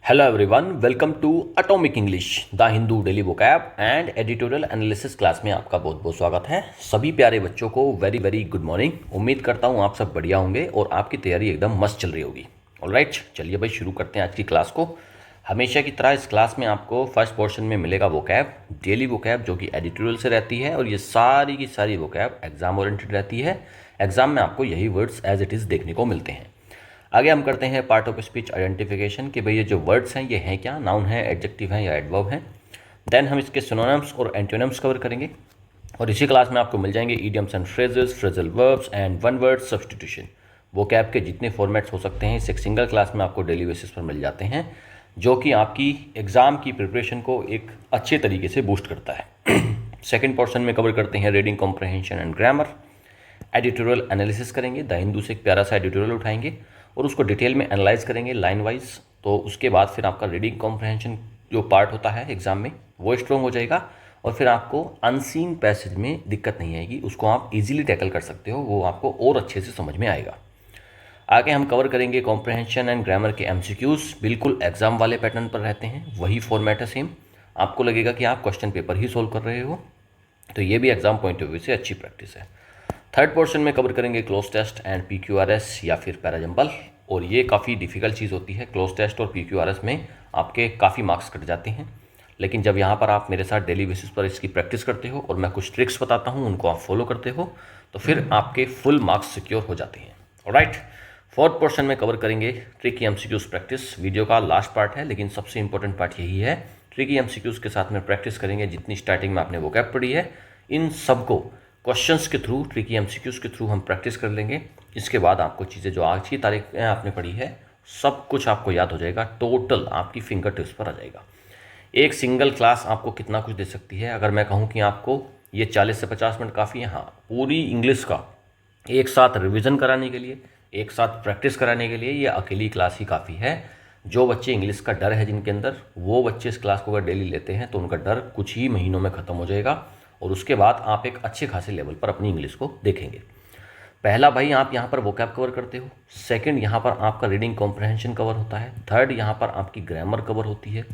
Hello everyone, welcome to Atomic English, the Hindu daily vocab and editorial analysis class में आपका बहुत बहुत स्वागत है। सभी प्यारे बच्चों को वेरी वेरी गुड मॉर्निंग। उम्मीद करता हूँ आप सब बढ़िया होंगे और आपकी तैयारी एकदम मस्त चल रही होगी। ऑलराइट, चलिए भाई शुरू करते हैं आज की क्लास को। हमेशा की तरह इस क्लास में आपको फर्स्ट पोर्शन में मिलेगा वोकैब, डेली वोकैब जो कि एडिटोरियल से रहती है और ये सारी की सारी वोकैब एग्जाम ओरिएंटेड रहती है। एग्जाम में आपको यही वर्ड्स एज इट इज़ देखने को मिलते हैं। आगे हम करते हैं पार्ट ऑफ स्पीच आइडेंटिफिकेशन कि भाई ये जो वर्ड्स हैं ये हैं क्या, नाउन है, एडजेक्टिव है या एडवर्ब हैं। देन हम इसके सिनोनिम्स और एंटोनिम्स कवर करेंगे और इसी क्लास में आपको मिल जाएंगे idioms and phrases, phrasal verbs and one word substitution. Vocab के जितने फॉर्मेट्स हो सकते हैं इस एक सिंगल क्लास में आपको डेली बेसिस पर मिल जाते हैं, जो कि आपकी एग्ज़ाम की प्रिपरेशन को एक अच्छे तरीके से बूस्ट करता है। सेकेंड पोर्शन में कवर करते हैं reading comprehension and grammar. Editorial analysis करेंगे, द हिंदू से एक प्यारा सा एडिटोरियल उठाएंगे और उसको डिटेल में एनालाइज करेंगे लाइन वाइज। तो उसके बाद फिर आपका रीडिंग कॉम्प्रहेंशन जो पार्ट होता है एग्जाम में वो स्ट्रॉन्ग हो जाएगा और फिर आपको अनसीन पैसेज में दिक्कत नहीं आएगी, उसको आप इजीली टैकल कर सकते हो, वो आपको और अच्छे से समझ में आएगा। आगे हम कवर करेंगे कॉम्प्रहेंशन एंड ग्रामर के एमसीक्यूज, बिल्कुल एग्जाम वाले पैटर्न पर रहते हैं, वही फॉर्मेट है सेम। आपको लगेगा कि आप क्वेश्चन पेपर ही सोल्व कर रहे हो, तो ये भी एग्जाम पॉइंट ऑफ व्यू से अच्छी प्रैक्टिस है। थर्ड पोर्शन में कवर करेंगे क्लोज टेस्ट एंड पीक्यूआरएस या फिर पैराजंपल, और ये काफ़ी डिफिकल्ट चीज़ होती है। क्लोज टेस्ट और पीक्यूआरएस में आपके काफ़ी मार्क्स कट जाते हैं, लेकिन जब यहाँ पर आप मेरे साथ डेली बेसिस पर इसकी प्रैक्टिस करते हो और मैं कुछ ट्रिक्स बताता हूँ उनको आप फॉलो करते हो तो फिर आपके फुल मार्क्स सिक्योर हो जाते हैं। ऑलराइट, फोर्थ पोर्शन में कवर करेंगे ट्रिकी एमसीक्यूज प्रैक्टिस। वीडियो का लास्ट पार्ट है लेकिन सबसे इंपॉर्टेंट पार्ट यही है। ट्रिकी एमसीक्यूज के साथ में प्रैक्टिस करेंगे, जितनी स्टार्टिंग में आपने वोकैब पढ़ी है इन सबको क्वेश्चंस के थ्रू, ट्रिकी एमसीक्यूज के थ्रू हम प्रैक्टिस कर लेंगे। इसके बाद आपको चीज़ें जो आज की तारीख में आपने पढ़ी है सब कुछ आपको याद हो जाएगा, टोटल आपकी फिंगर टिप्स पर आ जाएगा। एक सिंगल क्लास आपको कितना कुछ दे सकती है। अगर मैं कहूँ कि आपको ये 40 से 50 मिनट काफ़ी है, हाँ, पूरी इंग्लिश का एक साथ रिविज़न कराने के लिए, एक साथ प्रैक्टिस कराने के लिए ये अकेली क्लास ही काफ़ी है। जो बच्चे इंग्लिश का डर है जिनके अंदर, वो बच्चे इस क्लास को अगर डेली लेते हैं तो उनका डर कुछ ही महीनों में ख़त्म हो जाएगा और उसके बाद आप एक अच्छे खासे लेवल पर अपनी इंग्लिश को देखेंगे। पहला भाई आप यहाँ पर वोकैब कवर करते हो, सेकंड यहाँ पर आपका रीडिंग कॉम्प्रहेंशन कवर होता है, थर्ड यहाँ पर आपकी ग्रामर कवर होती है,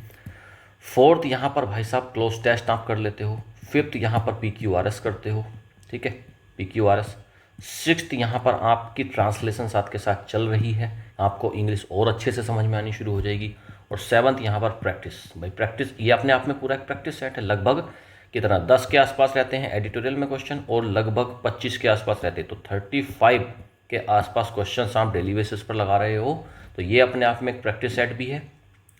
फोर्थ यहाँ पर भाई साहब क्लोज टेस्ट आप कर लेते हो, फिफ्थ यहाँ पर पीक्यूआरएस करते हो, ठीक है, पीक्यूआरएस, सिक्स्थ यहाँ पर आपकी ट्रांसलेशन साथ के साथ चल रही है, आपको इंग्लिश और अच्छे से समझ में आनी शुरू हो जाएगी, और सेवन्थ यहाँ पर प्रैक्टिस। भाई प्रैक्टिस ये अपने आप में पूरा एक प्रैक्टिस सेट है। लगभग कितना 10 के आसपास रहते हैं एडिटोरियल में क्वेश्चन और लगभग 25 के आसपास रहते हैं, तो 35 के आसपास क्वेश्चन आप डेली बेसिस पर लगा रहे हो, तो ये अपने आप में एक प्रैक्टिस सेट भी है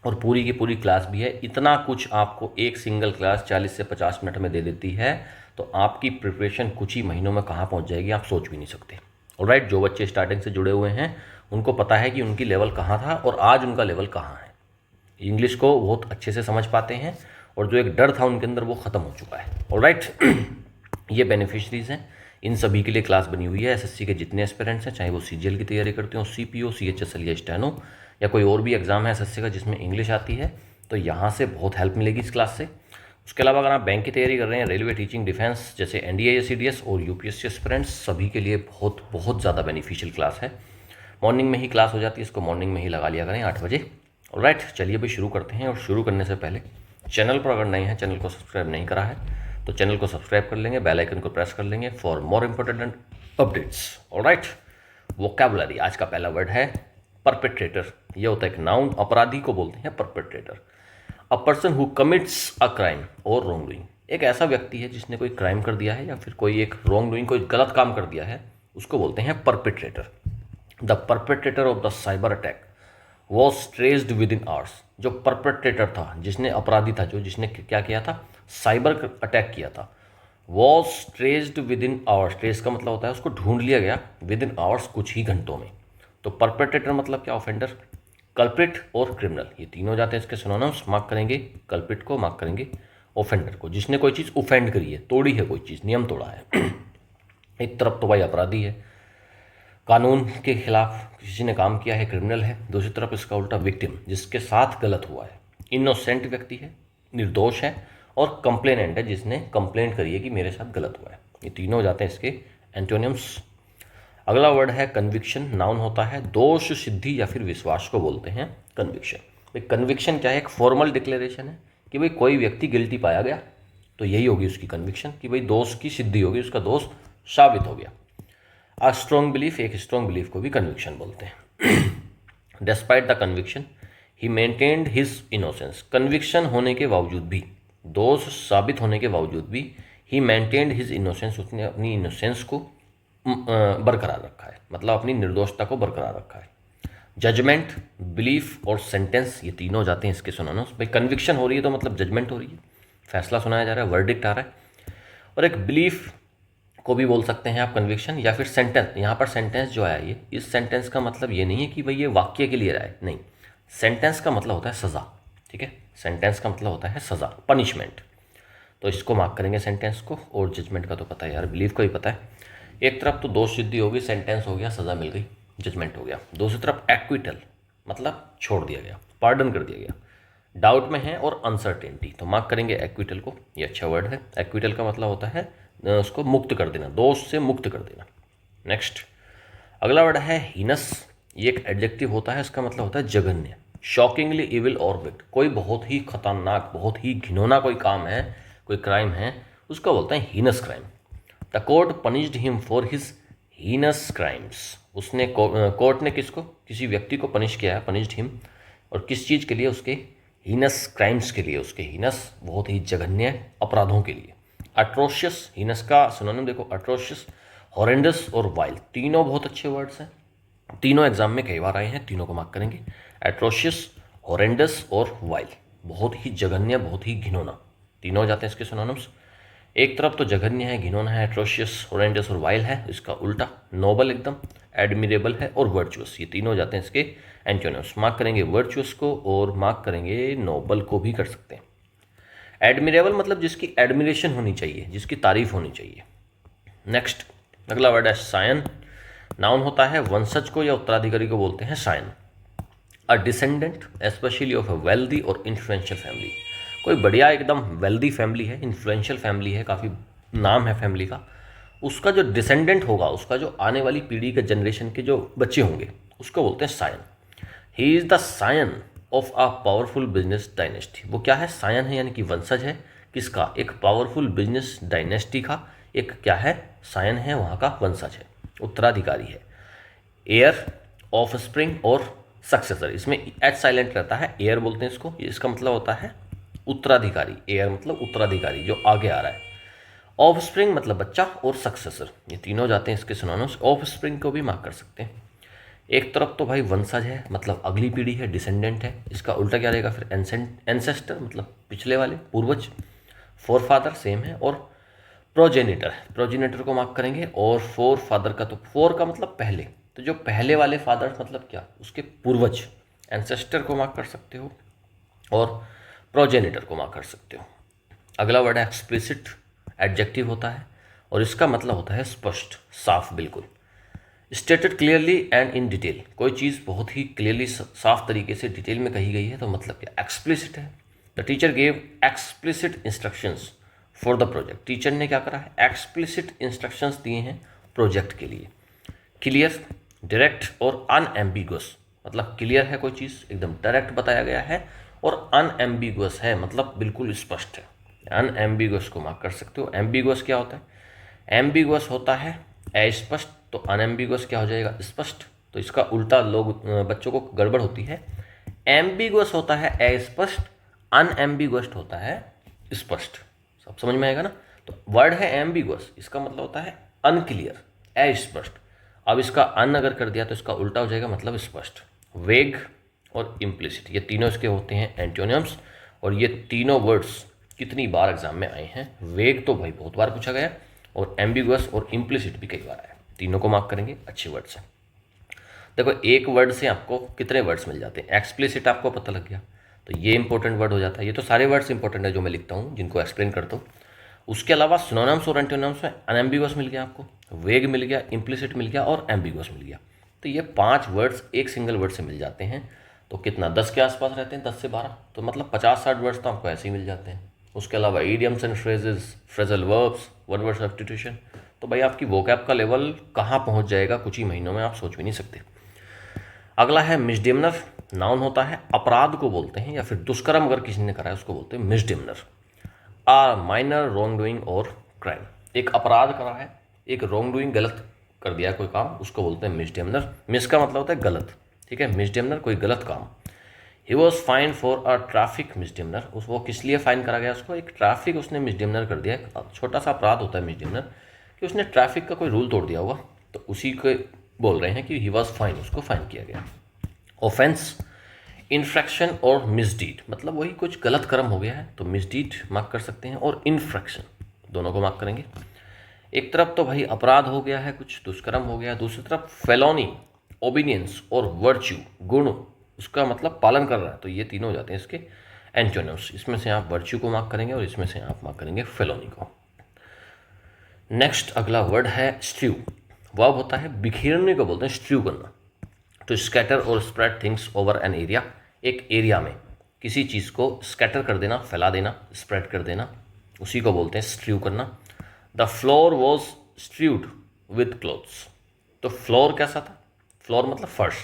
और पूरी की पूरी क्लास भी है। इतना कुछ आपको एक सिंगल क्लास 40 से 50 मिनट में दे देती है, तो आपकी प्रिपरेशन कुछ ही महीनों में कहाँ पहुँच जाएगी आप सोच भी नहीं सकते। ऑलराइट, जो बच्चे स्टार्टिंग से जुड़े हुए हैं उनको पता है कि उनकी लेवल कहाँ था और आज उनका लेवल कहाँ है। इंग्लिश को बहुत अच्छे से समझ पाते हैं और जो एक डर था उनके अंदर वो ख़त्म हो चुका है। ऑलराइट, ये बेनिफिशरीज हैं, इन सभी के लिए क्लास बनी हुई है। एसएससी के जितने एस्पिरेंट्स हैं, चाहे वो सीजीएल की तैयारी करते हो, सीपीओ, सीएचएसएल या स्टेनो या कोई और भी एग्जाम है एसएससी का जिसमें इंग्लिश आती है, तो यहाँ से बहुत हेल्प मिलेगी इस क्लास से। उसके अलावा अगर आप बैंक की तैयारी कर रहे हैं, रेलवे, टीचिंग, डिफेंस जैसे एनडीए या सीडीएस और यूपीएससी एस्पिरेंट्स, सभी के लिए बहुत बहुत ज़्यादा बेनिफिशियल क्लास है। मॉर्निंग में ही क्लास हो जाती है, इसको मॉर्निंग में ही लगा लिया करें 8 बजे। ऑलराइट, चलिए भाई शुरू करते हैं। और शुरू करने से पहले चैनल पर अगर नए हैं, चैनल को सब्सक्राइब नहीं करा है तो चैनल को सब्सक्राइब कर लेंगे, बेल आइकन को प्रेस कर लेंगे for more important updates. Alright, vocabulary आज का पहला वर्ड है परपेट्रेटर। ये होता है एक नाउन, अपराधी को बोलते हैं perpetrator. A person who commits a crime और रॉन्ग डूइंग, एक ऐसा व्यक्ति है जिसने कोई क्राइम कर दिया है या फिर कोई एक रॉन्ग डूइंग, कोई गलत काम कर दिया है, उसको बोलते हैं perpetrator. The perpetrator of the cyber attack was traced with in hours. जो परपेट्रेटर था, जिसने अपराधी था, जो जिसने क्या किया था, साइबर अटैक किया था, was traced with in hours. Trace का मतलब होता है उसको ढूंढ लिया गया विद इन आवर्स, कुछ ही घंटों में। तो परपेट्रेटर मतलब क्या, ऑफेंडर, कल्प्रिट और क्रिमिनल, ये तीनों जाते हैं इसके सिनोनिम्स। मार्क करेंगे कल्प्रिट को, मार्क करेंगे ऑफेंडर को, जिसने कोई चीज़ ऑफेंड करी है, तोड़ी है, कोई चीज़ नियम तोड़ा है। एक तरफ तो भाई अपराधी है, कानून के खिलाफ किसी ने काम किया है, क्रिमिनल है। दूसरी तरफ इसका उल्टा विक्टिम, जिसके साथ गलत हुआ है, इनोसेंट व्यक्ति है, निर्दोष है, और कंप्लेनेंट है, जिसने कंप्लेंट करी है कि मेरे साथ गलत हुआ है। ये तीनों हो जाते हैं इसके एंटोनिम्स। अगला वर्ड है कन्विक्शन। नाउन होता है दोष सिद्धि या फिर विश्वास को बोलते हैं कन्विक्शन। भाई कन्विक्शन क्या है, एक फॉर्मल डिक्लेरेशन है कि भाई कोई व्यक्ति गिल्टी पाया गया तो यही होगी उसकी कन्विक्शन कि भाई दोष की सिद्धि होगी, उसका दोष साबित हो गया। अ स्ट्रॉन्ग बिलीफ, एक स्ट्रॉन्ग बिलीफ को भी कन्विक्शन बोलते हैं। Despite the conviction he maintained his innocence, conviction होने के बावजूद भी, दोष साबित होने के बावजूद भी, ही मेंटेन्ड हिज इनोसेंस, उसने अपनी इनोसेंस को बरकरार रखा है, मतलब अपनी निर्दोषता को बरकरार रखा है। जजमेंट, बिलीफ और सेंटेंस, ये तीनों जाते हैं इसके सिनोनिम्स। भाई कन्विक्शन हो रही है तो मतलब जजमेंट हो रही है, फैसला सुनाया जा रहा है, वर्डिक्ट आ रहा है। और एक बिलीफ को भी बोल सकते हैं आप कन्विक्शन, या फिर सेंटेंस। यहाँ पर सेंटेंस जो आया, ये इस सेंटेंस का मतलब ये नहीं है कि भाई ये वाक्य के लिए रहा है, नहीं। सेंटेंस का मतलब होता है सज़ा, ठीक है। सेंटेंस का मतलब होता है सज़ा, पनिशमेंट। तो इसको मार्क करेंगे सेंटेंस को। और जजमेंट का तो पता है यार, बिलीफ को ही पता है। एक तरफ तो दोष सिद्धि हो गई, सेंटेंस हो गया, सज़ा मिल गई, जजमेंट हो गया। दूसरी तरफ एक्विटल, मतलब छोड़ दिया गया, पार्डन कर दिया गया। डाउट में है और अनसर्टेनिटी, तो मार्क करेंगे एक्विटल को, ये अच्छा वर्ड है। एक्विटल का मतलब होता है उसको मुक्त कर देना, दोष से मुक्त कर देना। नेक्स्ट अगला वर्ड है हीनस, ये एक एडजेक्टिव होता है, इसका मतलब होता है जघन्य, शॉकिंगली इविल और विक्ट। कोई बहुत ही खतरनाक, बहुत ही घिनौना कोई काम है, कोई क्राइम है, उसको बोलते हैं heinous crime. The court punished him for his heinous crimes, उसने कोर्ट ने किसको, किसी व्यक्ति को पनिश किया है, पनिश्ड हिम, और किस चीज़ के लिए, उसके हीनस क्राइम्स के लिए, उसके हीनस बहुत ही जघन्य अपराधों के लिए। अट्रोशियस, हीनस का सिनोनिम देखो, अट्रोशियस, हॉरेंडस और वाइल, तीनों बहुत अच्छे वर्ड्स हैं, तीनों एग्जाम में कई बार आए हैं, तीनों को मार्क करेंगे। एट्रोशियस, हॉरेंडस और वाइल, बहुत ही जघन्य, बहुत ही घिनौना, तीनों जाते हैं इसके सिनोनिम्स। एक तरफ तो जघन्य है, घिनौना है, एट्रोशियस, हॉरेंडस और वाइल है, इसका उल्टा नोबल एकदम, एडमिरेबल है और वर्चुअस, ये तीनों जाते हैं इसके एंटोनिम्स। मार्क करेंगे वर्चुअस को और मार्क करेंगे नोबल को भी कर सकते हैं। एडमिरेबल मतलब जिसकी एडमिरेशन होनी चाहिए, जिसकी तारीफ होनी चाहिए। नेक्स्ट अगला वर्ड है सायन, नाउन होता है वंशज को या उत्तराधिकारी को बोलते हैं scion. A descendant specially of a wealthy और इन्फ्लुएंशियल फैमिली, कोई बढ़िया एकदम वेल्दी फैमिली है, इन्फ्लुएंशियल फैमिली है, काफ़ी नाम है फैमिली का, उसका जो डिसेंडेंट होगा, उसका जो आने वाली पीढ़ी के जनरेशन के जो बच्चे होंगे, उसको बोलते हैं scion. He is the scion of a powerful business dynasty, वो क्या है, सायन है, यानी कि वंशज है किसका, एक पावरफुल बिजनेस डायनेस्टी का, एक क्या है, सायन है, वहाँ का वंशज है, उत्तराधिकारी है। एयर, ऑफ स्प्रिंग और सक्सेसर, इसमें एच साइलेंट रहता है, एयर बोलते हैं इसको, इसका मतलब होता है उत्तराधिकारी, एयर मतलब उत्तराधिकारी जो आगे आ रहा है। ऑफ स्प्रिंग मतलब बच्चा और सक्सेसर, ये तीनों जाते हैं इसके सिनोनिम्स। ऑफ स्प्रिंग को भी मार्क कर सकते हैं। एक तरफ तो भाई वंशज है, मतलब अगली पीढ़ी है, डिसेंडेंट है, इसका उल्टा क्या रहेगा फिर, एंसेस्टर मतलब पिछले वाले, पूर्वज। फोर फादर सेम है, और प्रोजेनिटर, प्रोजेनिटर को मार्क करेंगे। और फोर फादर का तो फोर का मतलब पहले, तो जो पहले वाले फादर मतलब क्या, उसके पूर्वज, एंसेस्टर को मार्क कर सकते हो और प्रोजेनिटर को मार्क कर सकते हो। अगला वर्ड है एक्सप्लिसिट, एडजेक्टिव होता है और इसका मतलब होता है स्पष्ट, साफ, बिल्कुल। Stated clearly and in detail, कोई चीज़ बहुत ही क्लियरली, साफ तरीके से डिटेल में कही गई है, तो मतलब क्या, एक्सप्लिसिट है। The teacher gave explicit instructions for the project, teacher ने क्या करा है, एक्सप्लिसिट इंस्ट्रक्शंस दिए हैं प्रोजेक्ट के लिए। क्लियर, डायरेक्ट और अनएम्बिगुअस, मतलब क्लियर है कोई चीज़, एकदम डायरेक्ट बताया गया है, और अनएम्बिगुअस है मतलब बिल्कुल स्पष्ट है। अनएम्बिगुअस को मार्क कर सकते हो। एम्बिगुअस क्या होता है, एम्बिगुअस होता है अस्पष्ट, तो अनएम्बिगुअस क्या हो जाएगा, स्पष्ट। तो इसका उल्टा लोग बच्चों को गड़बड़ होती है, एम्बिगुअस होता है अस्पष्ट, अनएम्बिगुअस होता है स्पष्ट। सब समझ में आएगा ना। तो वर्ड है एम्बिगुअस, इसका मतलब होता है अनक्लियर, अस्पष्ट। अब इसका अन अगर कर दिया तो इसका उल्टा हो जाएगा, मतलब स्पष्ट। वेग और इम्प्लिसिट, ये तीनों इसके होते हैं एंटोनिम्स, और ये तीनों वर्ड्स कितनी बार एग्जाम में आए हैं। वेग तो भाई बहुत बार पूछा गया, और एम्बिगुअस और इम्प्लिसिट भी कई बार आया। तीनों को मार्क करेंगे, अच्छे वर्ड्स हैं। देखो एक वर्ड से आपको कितने वर्ड्स मिल जाते हैं, एक्सप्लिसिट आपको पता लग गया, तो ये इंपॉर्टेंट वर्ड हो जाता है। ये तो सारे वर्ड्स इंपॉर्टेंट है जो मैं लिखता हूँ, जिनको एक्सप्लेन करता हूँ। उसके अलावा सिनोनिम्स और एंटोनिम्स में अनएम्बिगुअस मिल गया आपको, वेग मिल गया, इम्प्लिसिट मिल गया और एम्बिगुअस मिल गया। तो ये 5 वर्ड्स एक सिंगल वर्ड से मिल जाते हैं। तो कितना, 10 के आसपास रहते हैं, 10 से 12, तो मतलब 50-60 वर्ड्स तो आपको ऐसे ही मिल जाते हैं। उसके अलावा idioms and phrases, phrasal verbs, one word substitution, तो भाई आपकी वोकैब का लेवल कहाँ पहुँच जाएगा कुछ ही महीनों में, आप सोच भी नहीं सकते। अगला है मिसडेमनर, नाउन होता है, अपराध को बोलते हैं या फिर दुष्कर्म अगर किसी ने करा है उसको बोलते हैं मिसडिमनर। आ माइनर रॉन्ग डूइंग और क्राइम, एक अपराध करा है, एक रॉन्ग डूइंग गलत कर दिया कोई काम, उसको बोलते हैं मिसडिमनर। मिस का मतलब होता है गलत, ठीक है, मिसडिमनर कोई गलत काम। He was fined for a traffic misdemeanour, उस वो किस लिए फाइन करा गया उसको, एक ट्रैफिक उसने मिसडिमनर कर दिया, एक छोटा सा अपराध होता है मिसडिमनर कि उसने ट्रैफिक का कोई रूल तोड़ दिया होगा, तो उसी को बोल रहे हैं कि ही वॉज फाइन, उसको फाइन किया गया। ऑफेंस, इन्फ्रैक्शन और मिसडीड, मतलब वही कुछ गलत कर्म हो गया है तो मिसडीड मार्क कर सकते हैं, और इन्फ्रैक्शन दोनों को मार्क करेंगे। एक तरफ तो भाई अपराध हो गया है, कुछ दुष्कर्म हो गया, दूसरी तरफ फेलोनी, ओबीडियंस और वर्च्यू, गुण उसका मतलब पालन कर रहा है, तो ये तीनों हो जाते हैं इसके एंटोनिम्स। इसमें से आप वर्च्यू को मार्क करेंगे और इसमें से आप मार्क करेंगे फेलोनी को। नेक्स्ट अगला वर्ड है स्ट्रू। वर्ब होता है बिखेरने को बोलते हैं स्ट्रू करना, टू स्कैटर और spread things over an area, एक एरिया में किसी चीज़ को स्कैटर कर देना, फैला देना, स्प्रेड कर देना, उसी को बोलते हैं स्ट्रू करना। The floor was strewed with clothes, तो फ्लोर कैसा था, फ्लोर मतलब फर्श,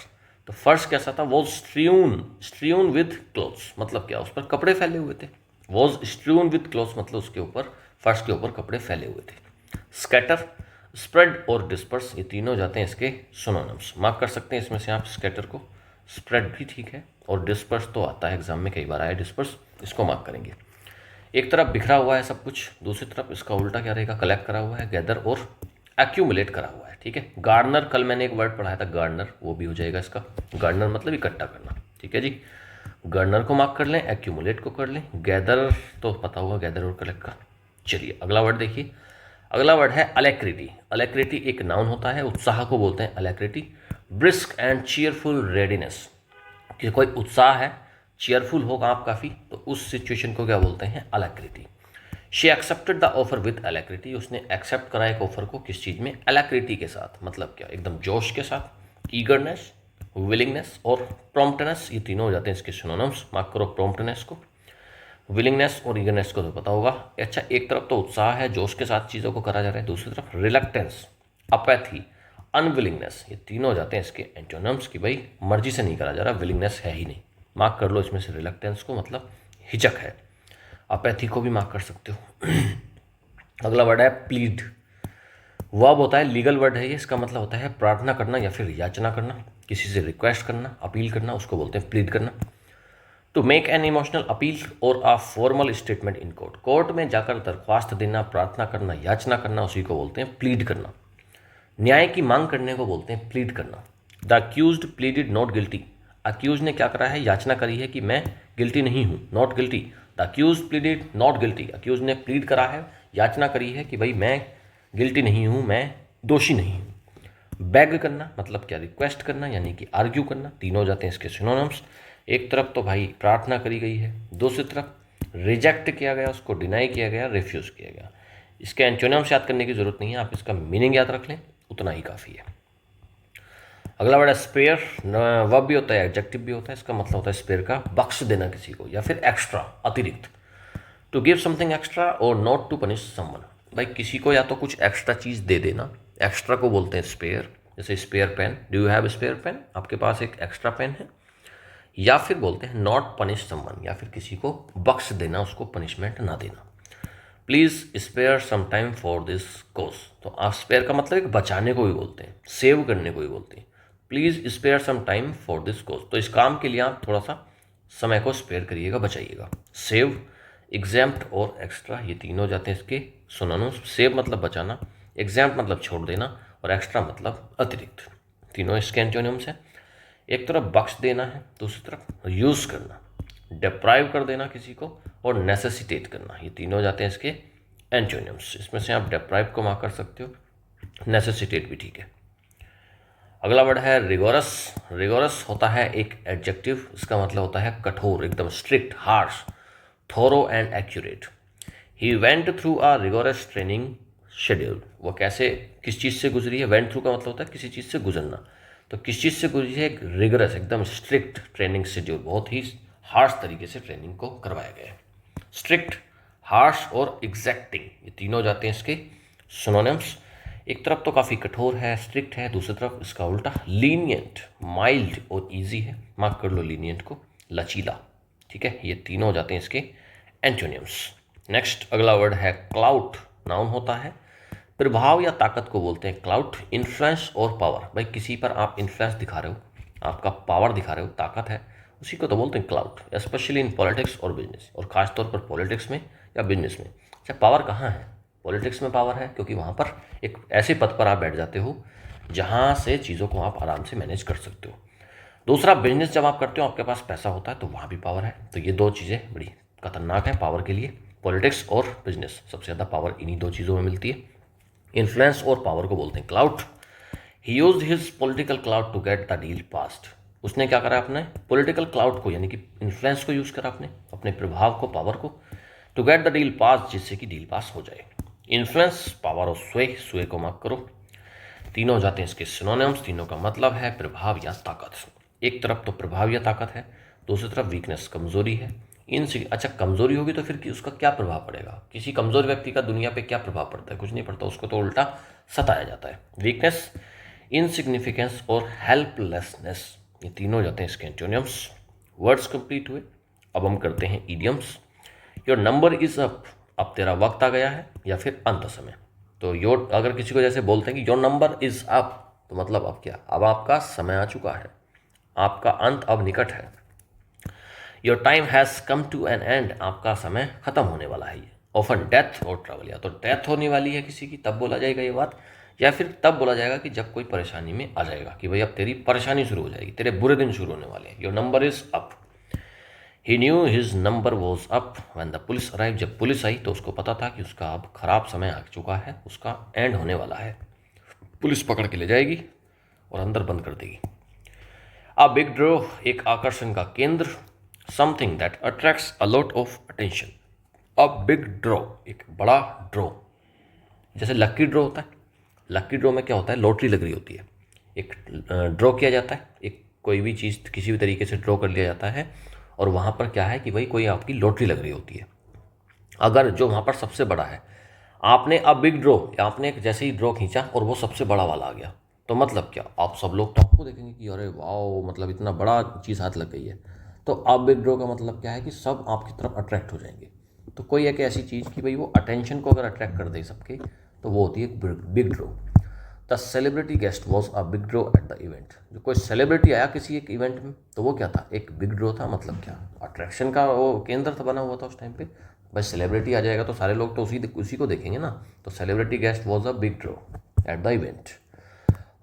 तो फर्श कैसा था, वॉज स्ट्रून विद क्लोथ्स मतलब क्या, उस पर कपड़े फैले हुए थे। वॉज स्ट्रून विद क्लोथ्स मतलब उसके ऊपर, फर्श के ऊपर कपड़े फैले हुए थे। स्कैटर, स्प्रेड और डिस्पर्स, ये तीनों जाते हैं इसके सिनोनिम्स, मार्क कर सकते हैं इसमें से आप स्कैटर को, स्प्रेड भी ठीक है, और डिस्पर्स तो आता है एग्जाम में कई बार आया डिस्पर्स, इसको मार्क करेंगे। एक तरफ बिखरा हुआ है सब कुछ, दूसरी तरफ इसका उल्टा क्या रहेगा, कलेक्ट करा हुआ है, गैदर और एक्यूमुलेट करा हुआ है, ठीक है। गार्डनर, कल मैंने एक वर्ड पढ़ाया था गार्डनर, वो भी हो जाएगा इसका, गार्डनर मतलब इकट्ठा करना, ठीक है जी। गार्डनर को मार्क कर लें, एक्यूमुलेट को कर लें, गैदर तो पता होगा, गैदर और कलेक्ट का। चलिए अगला वर्ड देखिए, अगला वर्ड है अलैक्रिटी। अलैक्रिटी एक नाउन होता है, उत्साह को बोलते हैं अलैक्रिटी। ब्रिस्क एंड चीयरफुल रेडीनेस, कि कोई उत्साह है, चीयरफुल हो आप काफ़ी, तो उस सिचुएशन को क्या बोलते हैं, alacrity. She accepted the offer with alacrity, उसने एक्सेप्ट करा एक ऑफर को किस चीज़ में, अलैक्रिटी के साथ, मतलब क्या, एकदम जोश के साथ। ईगरनेस, विलिंगनेस और प्रॉम्प्टनेस, ये तीनों हो जाते हैं इसके सिनोनिम्स, मार्क करो प्रॉम्प्टनेस को। विलिंगनेस और ईगरनेस को तो पता होगा। अच्छा, एक तरफ तो उत्साह है, जोश के साथ चीज़ों को करा जा रहा है, दूसरी तरफ रिलक्टेंस, अपैथी, अनविलिंगनेस, ये तीनों हो जाते हैं इसके एंटोनिम्स कि भाई मर्जी से नहीं करा जा रहा, विलिंगनेस है ही नहीं, मार्क कर लो इसमें से रिलक्टेंस को, मतलब हिचक है। अपैथी को भी मार्क कर सकते हो। अगला वर्ड है प्लीड। वर्ब होता है, लीगल वर्ड है ये, इसका मतलब होता है प्रार्थना करना या फिर याचना करना, किसी से रिक्वेस्ट करना, अपील करना, उसको बोलते हैं प्लीड करना। To make an emotional appeal or a formal statement in court, court में जाकर दरख्वास्त देना, प्रार्थना करना, याचना करना, उसी को बोलते हैं प्लीड करना। न्याय की मांग करने को बोलते हैं प्लीड करना। The accused pleaded not guilty, accused ने क्या करा है, याचना करी है कि मैं गिल्टी नहीं हूँ, not guilty. The accused pleaded not guilty, accused ने प्लीड करा है, याचना करी है कि भाई मैं गिल्टी नहीं हूँ, मैं दोषी नहीं हूँ। बैग करना मतलब क्या, रिक्वेस्ट करना यानी कि आर्ग्यू करना, तीनों हो जाते हैं इसके सिनोनिम्स। एक तरफ तो भाई प्रार्थना करी गई है, दूसरी तरफ रिजेक्ट किया गया, उसको डिनाई किया गया, रिफ्यूज़ किया गया। इसके एंटोनिम्स याद करने की ज़रूरत नहीं है, आप इसका मीनिंग याद रख लें, उतना ही काफ़ी है। अगला वर्ड है स्पेयर। वर्ब भी होता है, एडजेक्टिव भी होता है, इसका मतलब होता है स्पेयर का बख्श देना किसी को या फिर एक्स्ट्रा, अतिरिक्त। टू गिव समथिंग एक्स्ट्रा और नॉट टू पनिश समवन, भाई किसी को या तो कुछ एक्स्ट्रा चीज़ दे देना, एक्स्ट्रा को बोलते हैं स्पेयर। जैसे spare pen, do you have spare pen, आपके पास एक एक्स्ट्रा पेन है। या फिर बोलते हैं नॉट पनिश समवन, या फिर किसी को बख्श देना, उसको पनिशमेंट ना देना। Please spare some time for this cause, तो आप स्पेयर का मतलब एक बचाने को भी बोलते हैं, सेव करने को भी बोलते हैं। Please spare some time for this cause, तो इस काम के लिए आप थोड़ा सा समय को स्पेयर करिएगा, बचाइएगा। सेव, एग्जैम्प्ट और एक्स्ट्रा, ये तीनों जाते हैं इसके सिनोनिम्स। सेव मतलब बचाना, एग्जैम्प्ट मतलब छोड़ देना, और एक्स्ट्रा मतलब अतिरिक्त, तीनों इसके एंटोनिम्स हैं। एक तरफ बख्श देना है, दूसरी तरफ यूज़ करना, डिप्राइव कर देना किसी को, और नेसेसिटेट करना, ये तीनों जाते हैं इसके एंटोनिम्स। इसमें से आप डिप्राइव को मार्क कर सकते हो, नेसेसिटेट भी ठीक है। अगला वर्ड है रिगोरस। रिगोरस होता है एक एडजेक्टिव, इसका मतलब होता है कठोर, एकदम strict, harsh, thorough and accurate. He went through a rigorous training schedule, वो कैसे, किस चीज़ से गुजरी है, वेंट थ्रू का मतलब होता है किसी चीज़ से गुजरना, तो किस चीज़ से गुजरी है, एक रिगरस, एकदम स्ट्रिक्ट ट्रेनिंग शेड्यूल, बहुत ही हार्श तरीके से ट्रेनिंग को करवाया गया है। स्ट्रिक्ट, हार्श और एग्जैक्टिंग, ये तीनों जाते हैं इसके सिनोनिम्स। एक तरफ तो काफ़ी कठोर है, स्ट्रिक्ट है, दूसरी तरफ इसका उल्टा लीनियंट, माइल्ड और इजी है। मार्क कर लो लीनियंट को, लचीला। ठीक है, ये तीनों हो जाते हैं इसके एंटोनियम्स। नेक्स्ट अगला वर्ड है क्लाउट, नाउन होता है। प्रभाव या ताकत को बोलते हैं क्लाउट। इन्फ्लुएंस और पावर, भाई किसी पर आप इन्फ्लुएंस दिखा रहे हो, आपका पावर दिखा रहे हो, ताकत है, उसी को तो बोलते हैं क्लाउट। स्पेशली इन पॉलिटिक्स और बिजनेस, और खासतौर पर पॉलिटिक्स में या बिजनेस में। अच्छा, पावर कहाँ है? पॉलिटिक्स में पावर है, क्योंकि वहाँ पर एक ऐसे पद पर आप बैठ जाते हो जहाँ से चीज़ों को आप आराम से मैनेज कर सकते हो। दूसरा, बिजनेस जब आप करते हो, आपके पास पैसा होता है, तो वहाँ भी पावर है। तो ये दो चीज़ें बड़ी खतरनाक हैं पावर के लिए। पॉलिटिक्स और बिजनेस, सबसे ज़्यादा पावर इन्हीं दो चीज़ों में मिलती है। इन्फ्लुएंस और पावर को बोलते हैं clout. He used his political clout to get the deal passed. उसने क्या करा? अपने पॉलिटिकल क्लाउड को, यानी कि इन्फ्लुएंस को यूज़ करा, आपने अपने प्रभाव को, पावर को, टू गेट द डील पास, जिससे कि डील पास हो जाए। इन्फ्लुएंस, पावर और स्वे, स्वे को मार्क करो। तीनों हो जाते हैं इसके सिनोनिम्स, तीनों का मतलब है प्रभाव या ताकत। एक तरफ तो प्रभाव या ताकत है, दूसरी तरफ वीकनेस, कमजोरी है। अच्छा, कमजोरी होगी तो फिर उसका क्या प्रभाव पड़ेगा? किसी कमजोर व्यक्ति का दुनिया पे क्या प्रभाव पड़ता है? कुछ नहीं पड़ता, उसको तो उल्टा सताया जाता है। वीकनेस, इनसिग्निफिकेंस और हेल्पलेसनेस, ये तीनों हो जाते हैं इसके एंटोनिम्स। वर्ड्स कंप्लीट हुए, अब हम करते हैं idioms. Your number is up, अब तेरा वक्त आ गया है, या फिर अंत समय। तो योर, अगर किसी को जैसे बोलते हैं कि योर नंबर इज अप, तो मतलब अब क्या? अब आपका समय आ चुका है, आपका अंत अब निकट है। Your time has come to an end, आपका समय खत्म होने वाला है। ऑफन डेथ और ट्रबल, या तो डेथ होने वाली है किसी की, तब बोला जाएगा ये बात, या फिर तब बोला जाएगा कि जब कोई परेशानी में आ जाएगा, कि भाई अब तेरी परेशानी शुरू हो जाएगी, तेरे बुरे दिन शुरू होने वाले हैं। Your number is up. He knew his number was up when the police arrive, जब पुलिस आई तो उसको पता था कि उसका अब खराब समय आ चुका है, उसका एंड होने वाला है। पुलिस पकड़ के ले जाएगी और अंदर बंद कर देगी। अ बिग ड्रॉ, एक आकर्षण का केंद्र। Something that attracts a lot of attention. A big draw, एक बड़ा ड्रॉ, जैसे लक्की ड्रॉ होता है। लक्की ड्रॉ में क्या होता है? लॉटरी लग रही होती है, एक ड्रॉ किया जाता है, एक कोई भी चीज़ किसी भी तरीके से ड्रॉ कर लिया जाता है, और वहाँ पर क्या है कि भाई कोई आपकी लॉटरी लग रही होती है। अगर जो वहाँ पर सबसे बड़ा है, आपने अब बिग ड्रॉ, आपने जैसे ही ड्रॉ खींचा और वो सबसे बड़ा वाला आ गया, तो मतलब क्या? आप सब लोग तो आपको देखेंगे कि अरे वाह, मतलब इतना बड़ा चीज़ हाथ लग गई है। तो अब बिग ड्रॉ का मतलब क्या है कि सब आपकी तरफ अट्रैक्ट हो जाएंगे। तो कोई एक ऐसी चीज़ कि भाई वो अटेंशन को अगर अट्रैक्ट कर दे सबके, तो वो होती है big draw. The celebrity guest was a big draw at the event. जो कोई सेलिब्रिटी आया किसी एक इवेंट में, तो वो क्या था? एक बिग ड्रॉ था। मतलब क्या? अट्रैक्शन का वो केंद्र था, बना हुआ था उस टाइम पे। भाई सेलिब्रिटी आ जाएगा तो सारे लोग तो उसी को देखेंगे ना। तो celebrity guest was a big draw at the event.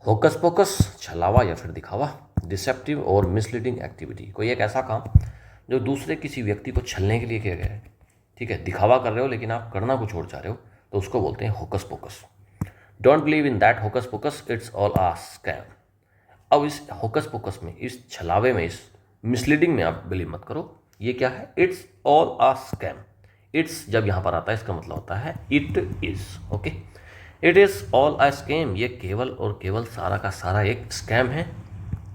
Hocus focus, छलावा या फिर दिखावा। डिसेप्टिव और मिसलीडिंग एक्टिविटी, कोई एक ऐसा काम जो दूसरे किसी व्यक्ति को छलने के लिए किया गया है। ठीक है, दिखावा कर रहे हो लेकिन आप करना कुछ और चाह रहे हो, तो उसको बोलते हैं hocus pocus. Don't believe in that hocus pocus, it's all a scam. अब इस होकस पोकस में, इस छलावे में, इस मिसलीडिंग में आप बिलीव मत करो। ये क्या है? It's all a scam. It's जब यहाँ पर आता है, इसका मतलब होता है it is. Okay, it is all a scam, ये केवल और केवल सारा का सारा एक स्कैम है।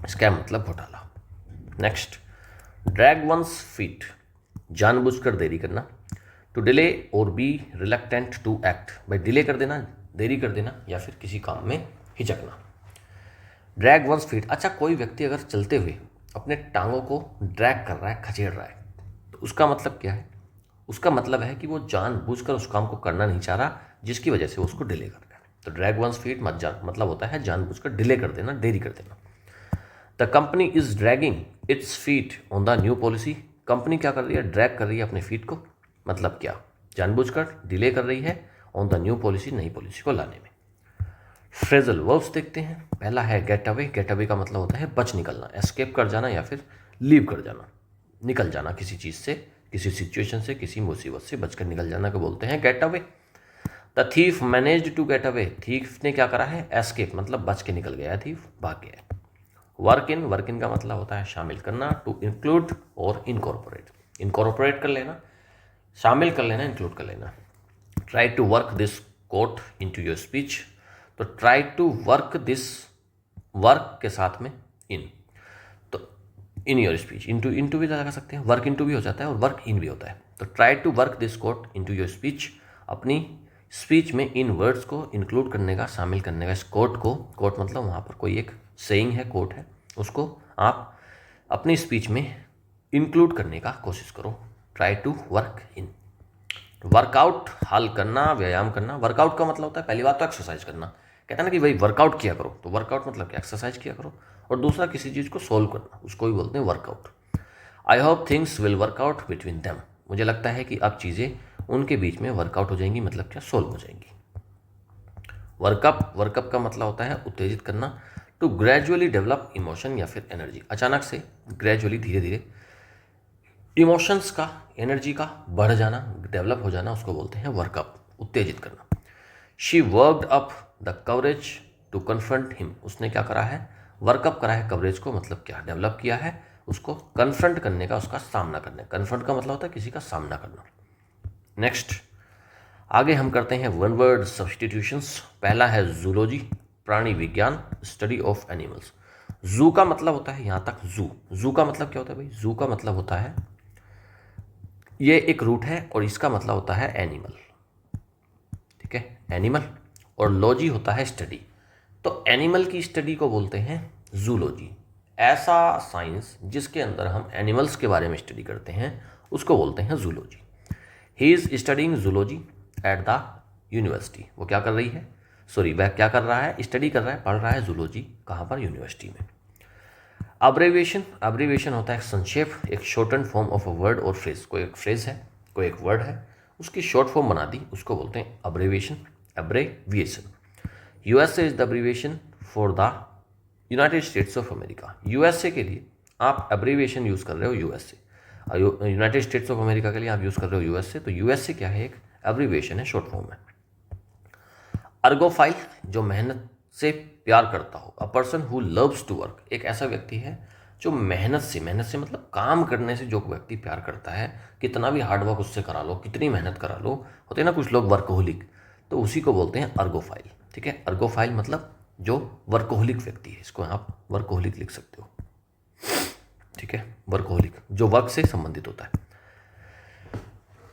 स्कैम मतलब घोटाला। नेक्स्ट, ड्रैग वंस फीट, जानबूझकर देरी करना। टू डिले और बी रिलक्टेंट टू एक्ट, भाई डिले कर देना, देरी कर देना, या फिर किसी काम में हिचकना। ड्रैग वंस फीट, अच्छा कोई व्यक्ति अगर चलते हुए अपने टांगों को ड्रैग कर रहा है, खचेड़ रहा है, तो उसका मतलब क्या है? उसका मतलब है कि वो जानबूझकर उस काम को करना नहीं चाह रहा, जिसकी वजह से वो उसको डिले कर रहा है। तो ड्रैग वंस फीट मतलब होता है जानबूझकर डिले कर देना, देरी कर देना। The company is dragging its feet on the new policy. Company क्या कर रही है? ड्रैग कर रही है अपने फीट को। मतलब क्या? जानबूझकर डिले कर रही है ऑन द न्यू पॉलिसी, नई पॉलिसी को लाने में। फ्रेजल वर्ब्स देखते हैं। पहला है गेट अवे। गेट अवे का मतलब होता है बच निकलना, एस्केप कर जाना या फिर लीव कर जाना, निकल जाना किसी चीज़ से, किसी सिचुएशन से, किसी मुसीबत से बचकर निकल जाना को बोलते हैं get away. The thief managed to get away. Thief ने क्या करा है? एस्केप, मतलब बच के निकल गया, थीफ भाग गया। वर्क इन का मतलब होता है शामिल करना। To include or incorporate, incorporate कर लेना, शामिल कर लेना, इंक्लूड कर लेना। Try to work this quote into your speech. तो try to work this, work के साथ में इन, तो इन योर स्पीच। इनटू भी लगा सकते हैं, वर्क इनटू भी हो जाता है और वर्क इन भी होता है। तो try to work this quote into your speech, अपनी स्पीच में इन वर्ड्स को इंक्लूड करने का, शामिल करने का, इस कोट को, कोट मतलब वहाँ पर कोई एक सेइंग है, कोट है, उसको आप अपनी स्पीच में इंक्लूड करने का कोशिश करो। Try to work in. Workout, हल करना, व्यायाम करना। वर्कआउट का मतलब होता है पहली बात तो एक्सरसाइज करना। कहते हैं ना कि भाई वर्कआउट किया करो, तो वर्कआउट मतलब क्या, एक्सरसाइज किया करो। और दूसरा किसी चीज़ को सोल्व करना, उसको भी बोलते हैं workout. I hope things will work out between them. मुझे लगता है कि अब चीज़ें उनके बीच में वर्कआउट हो जाएंगी, मतलब क्या, सोल्व हो जाएंगी। वर्कअप, वर्कअप का मतलब होता है उत्तेजित करना। टू ग्रेजुअली डेवलप इमोशन या फिर एनर्जी, अचानक से, ग्रेजुअली, धीरे धीरे, इमोशंस का, एनर्जी का बढ़ जाना, डेवलप हो जाना, उसको बोलते हैं वर्कअप, उत्तेजित करना। She worked up the courage to confront him. उसने क्या करा है, वर्कअप करा है कवरेज को, मतलब क्या, डेवलप किया है उसको कन्फ्रंट करने का, उसका सामना करने। कन्फ्रंट का मतलब होता है किसी का सामना करना। नेक्स्ट, आगे हम करते हैं वन वर्ड सब्स्टिट्यूशंस। पहला है जूलॉजी, प्राणी विज्ञान, स्टडी ऑफ एनिमल्स। जू का मतलब होता है, यहाँ तक जू, जू का मतलब क्या होता है भाई, जू का मतलब होता है, ये एक रूट है और इसका मतलब होता है एनिमल, ठीक है, एनिमल। और लॉजी होता है स्टडी, तो एनिमल की स्टडी को बोलते हैं जूलॉजी। ऐसा साइंस जिसके अंदर हम एनिमल्स के बारे में स्टडी करते हैं उसको बोलते हैं zoology. He is studying zoology at the university. वो क्या कर रही है, सॉरी, वह क्या कर रहा है, स्टडी कर रहा है, पढ़ रहा है जूलॉजी, कहाँ पर, यूनिवर्सिटी में। अब्रेविएशन, अब्रेविएशन होता है संक्षेप, एक shorten form of a word और फ्रेज। कोई एक फ्रेज है, कोई एक वर्ड है, उसकी शॉर्ट फॉर्म बना दी, उसको बोलते हैं abbreviation, abbreviation. USA is the abbreviation for the United States of America. USA के लिए आप अब्रेविएशन यूज़ कर रहे हो USA, United States of America के लिए आप यूज़ कर रहे हो यूएसए, तो यूएसए क्या है, एक अब्रीविएशन है, शॉर्ट फॉर्म है। अर्गोफाइल, जो मेहनत से प्यार करता हो। A person who loves to work, एक ऐसा व्यक्ति है जो मेहनत से मतलब काम करने से जो व्यक्ति प्यार करता है, कितना भी हार्ड वर्क उससे करा लो, कितनी मेहनत करा लो, होते हैं ना कुछ लोग वर्कोहोलिक, तो उसी को बोलते हैं अर्गोफाइल, ठीक है। अर्गोफाइल मतलब जो वर्कोहोलिक व्यक्ति है, इसको आप वर्कोहोलिक लिख सकते हो, ठीक है, वर्कोहोलिक, जो वर्क से संबंधित होता है।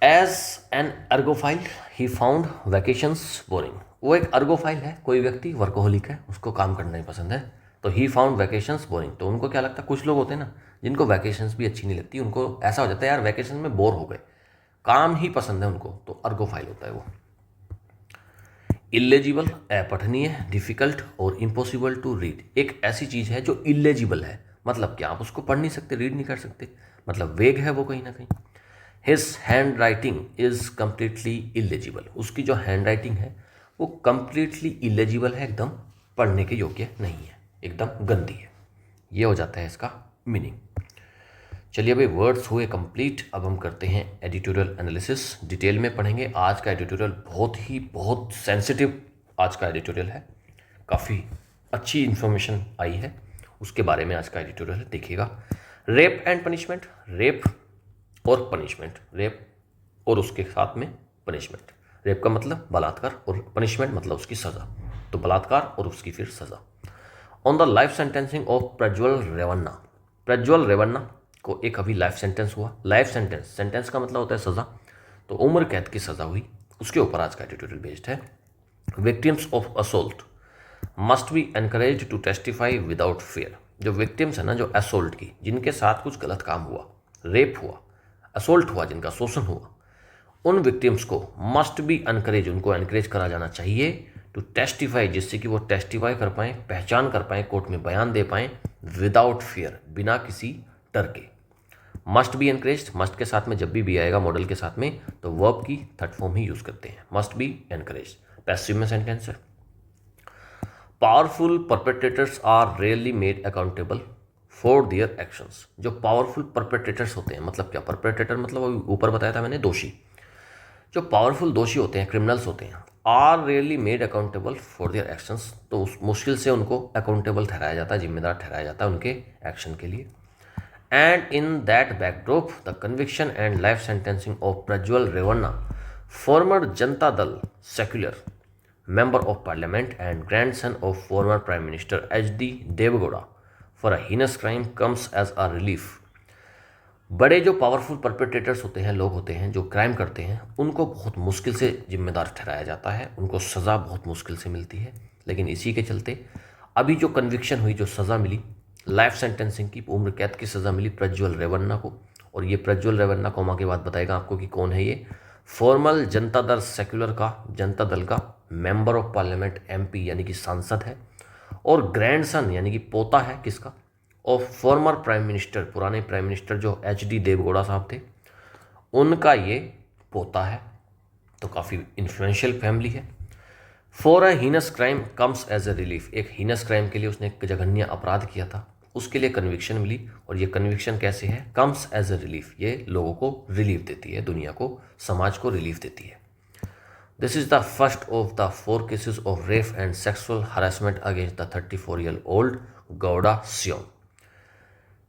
As an ergophile he found vacations boring. वो एक अर्गोफाइल है, कोई व्यक्ति वर्कोहोलिक है, उसको काम करना ही पसंद है, तो ही फाउंड वैकेशंस बोरिंग। तो उनको क्या लगता है, कुछ लोग होते हैं ना जिनको वैकेशंस भी अच्छी नहीं लगती, उनको ऐसा हो जाता है यार वैकेशन में बोर हो गए, काम ही पसंद है उनको, तो अर्गोफाइल होता है वो। इलेजिबल, अपठनीय, डिफिकल्ट और इम्पॉसिबल टू रीड। एक ऐसी चीज़ है जो इलेजिबल है, मतलब क्या, आप उसको पढ़ नहीं सकते, रीड नहीं कर सकते, मतलब वेग है वो कहीं ना कहीं। His hand writing is completely illegible. उसकी जो हैंड राइटिंग है वो कम्प्लीटली इलेजिबल है, एकदम पढ़ने के योग्य नहीं है, एकदम गंदी है। ये हो जाता है इसका मीनिंग। चलिए भाई, वर्ड्स हुए कंप्लीट। अब हम करते हैं एडिटोरियल एनालिसिस, डिटेल में पढ़ेंगे। आज का एडिटोरियल बहुत सेंसिटिव आज का एडिटोरियल है, काफ़ी अच्छी इन्फॉर्मेशन आई है, उसके बारे में आज का एडिटोरियल देखिएगा। रेप एंड पनिशमेंट, रेप और पनिशमेंट, रेप और उसके साथ में पनिशमेंट। रेप का मतलब बलात्कार और पनिशमेंट मतलब उसकी सज़ा, तो बलात्कार और उसकी फिर सज़ा। On the life sentencing of Prajwal Revanna. Prajwal Revanna को एक अभी लाइफ सेंटेंस हुआ। लाइफ सेंटेंस, सेंटेंस का मतलब होता है सज़ा, तो उम्र कैद की सज़ा हुई, उसके ऊपर आज का ट्यूटोरियल बेस्ड है। Victims of assault must be encourage to testify without fear. जो विक्टिम्स है ना, जो असोल्ट की, जिनके साथ कुछ गलत काम हुआ, रेप हुआ, असोल्ट हुआ, जिनका शोषण हुआ, उन विक्टिम्स को मस्ट बी एनकरेज, उनको एनकरेज करा जाना चाहिए टू टेस्टिफाई, जिससे कि वो टेस्टिफाई कर पाएँ, पहचान कर पाएँ, कोर्ट में बयान दे पाएँ, विदाउट फियर, बिना किसी डर के। मस्ट बी एनकरेज, मस्ट के साथ में जब भी आएगा मॉडल के साथ में, तो वर्ब की थर्ड फॉर्म ही यूज करते हैं, मस्ट बी एनकरेज। पैसिव में सेंटेंस है। Powerful perpetrators are rarely made accountable for their actions. जो पावरफुल परपेट्रेटर्स होते हैं, मतलब क्या, परपेट्रेटर मतलब ऊपर बताया था मैंने, दोषी। जो पावरफुल दोषी होते हैं, क्रिमिनल्स होते हैं, are really made accountable for their actions, तो उस मुश्किल से उनको अकाउंटेबल ठहराया जाता है, जिम्मेदार ठहराया जाता है उनके एक्शन के लिए। And in that backdrop the conviction and life sentencing of Prajwal Revanna, farmer Janata Dal secular member of parliament and grandson of former prime minister H.D. Devegowda for a heinous crime comes as a relief. बड़े जो powerful perpetrators होते हैं, लोग होते हैं जो crime करते हैं, उनको बहुत मुश्किल से जिम्मेदार ठहराया जाता है, उनको सज़ा बहुत मुश्किल से मिलती है। लेकिन इसी के चलते अभी जो कन्विक्शन हुई, जो सज़ा मिली लाइफ सेंटेंसिंग की, उम्र कैद की सज़ा मिली प्रज्वल रेवन्ना को। और ये प्रज्वल रेवन्ना कौमा के बाद बताएगा आपको कि कौन है ये। फॉर्मल जनता दल सेक्युलर का, जनता दल का मेंबर ऑफ पार्लियामेंट MP यानी कि सांसद है, और ग्रैंडसन यानी कि पोता है किसका, ऑफ फॉर्मर प्राइम मिनिस्टर, पुराने प्राइम मिनिस्टर जो HD देवगौड़ा साहब थे, उनका ये पोता है। तो काफ़ी इन्फ्लुएंशियल फैमिली है। For a heinous crime comes as a relief, एक हीनस क्राइम के लिए उसने एक जघन्य अपराध किया था, उसके लिए कन्विक्शन मिली। और ये कन्विक्शन कैसे है, कम्स एज अ रिलीफ, ये लोगों को रिलीफ देती है, दुनिया को, समाज को रिलीफ देती है। This is the first of the 4 cases of rape and sexual harassment against the 34-year-old Gowda scion.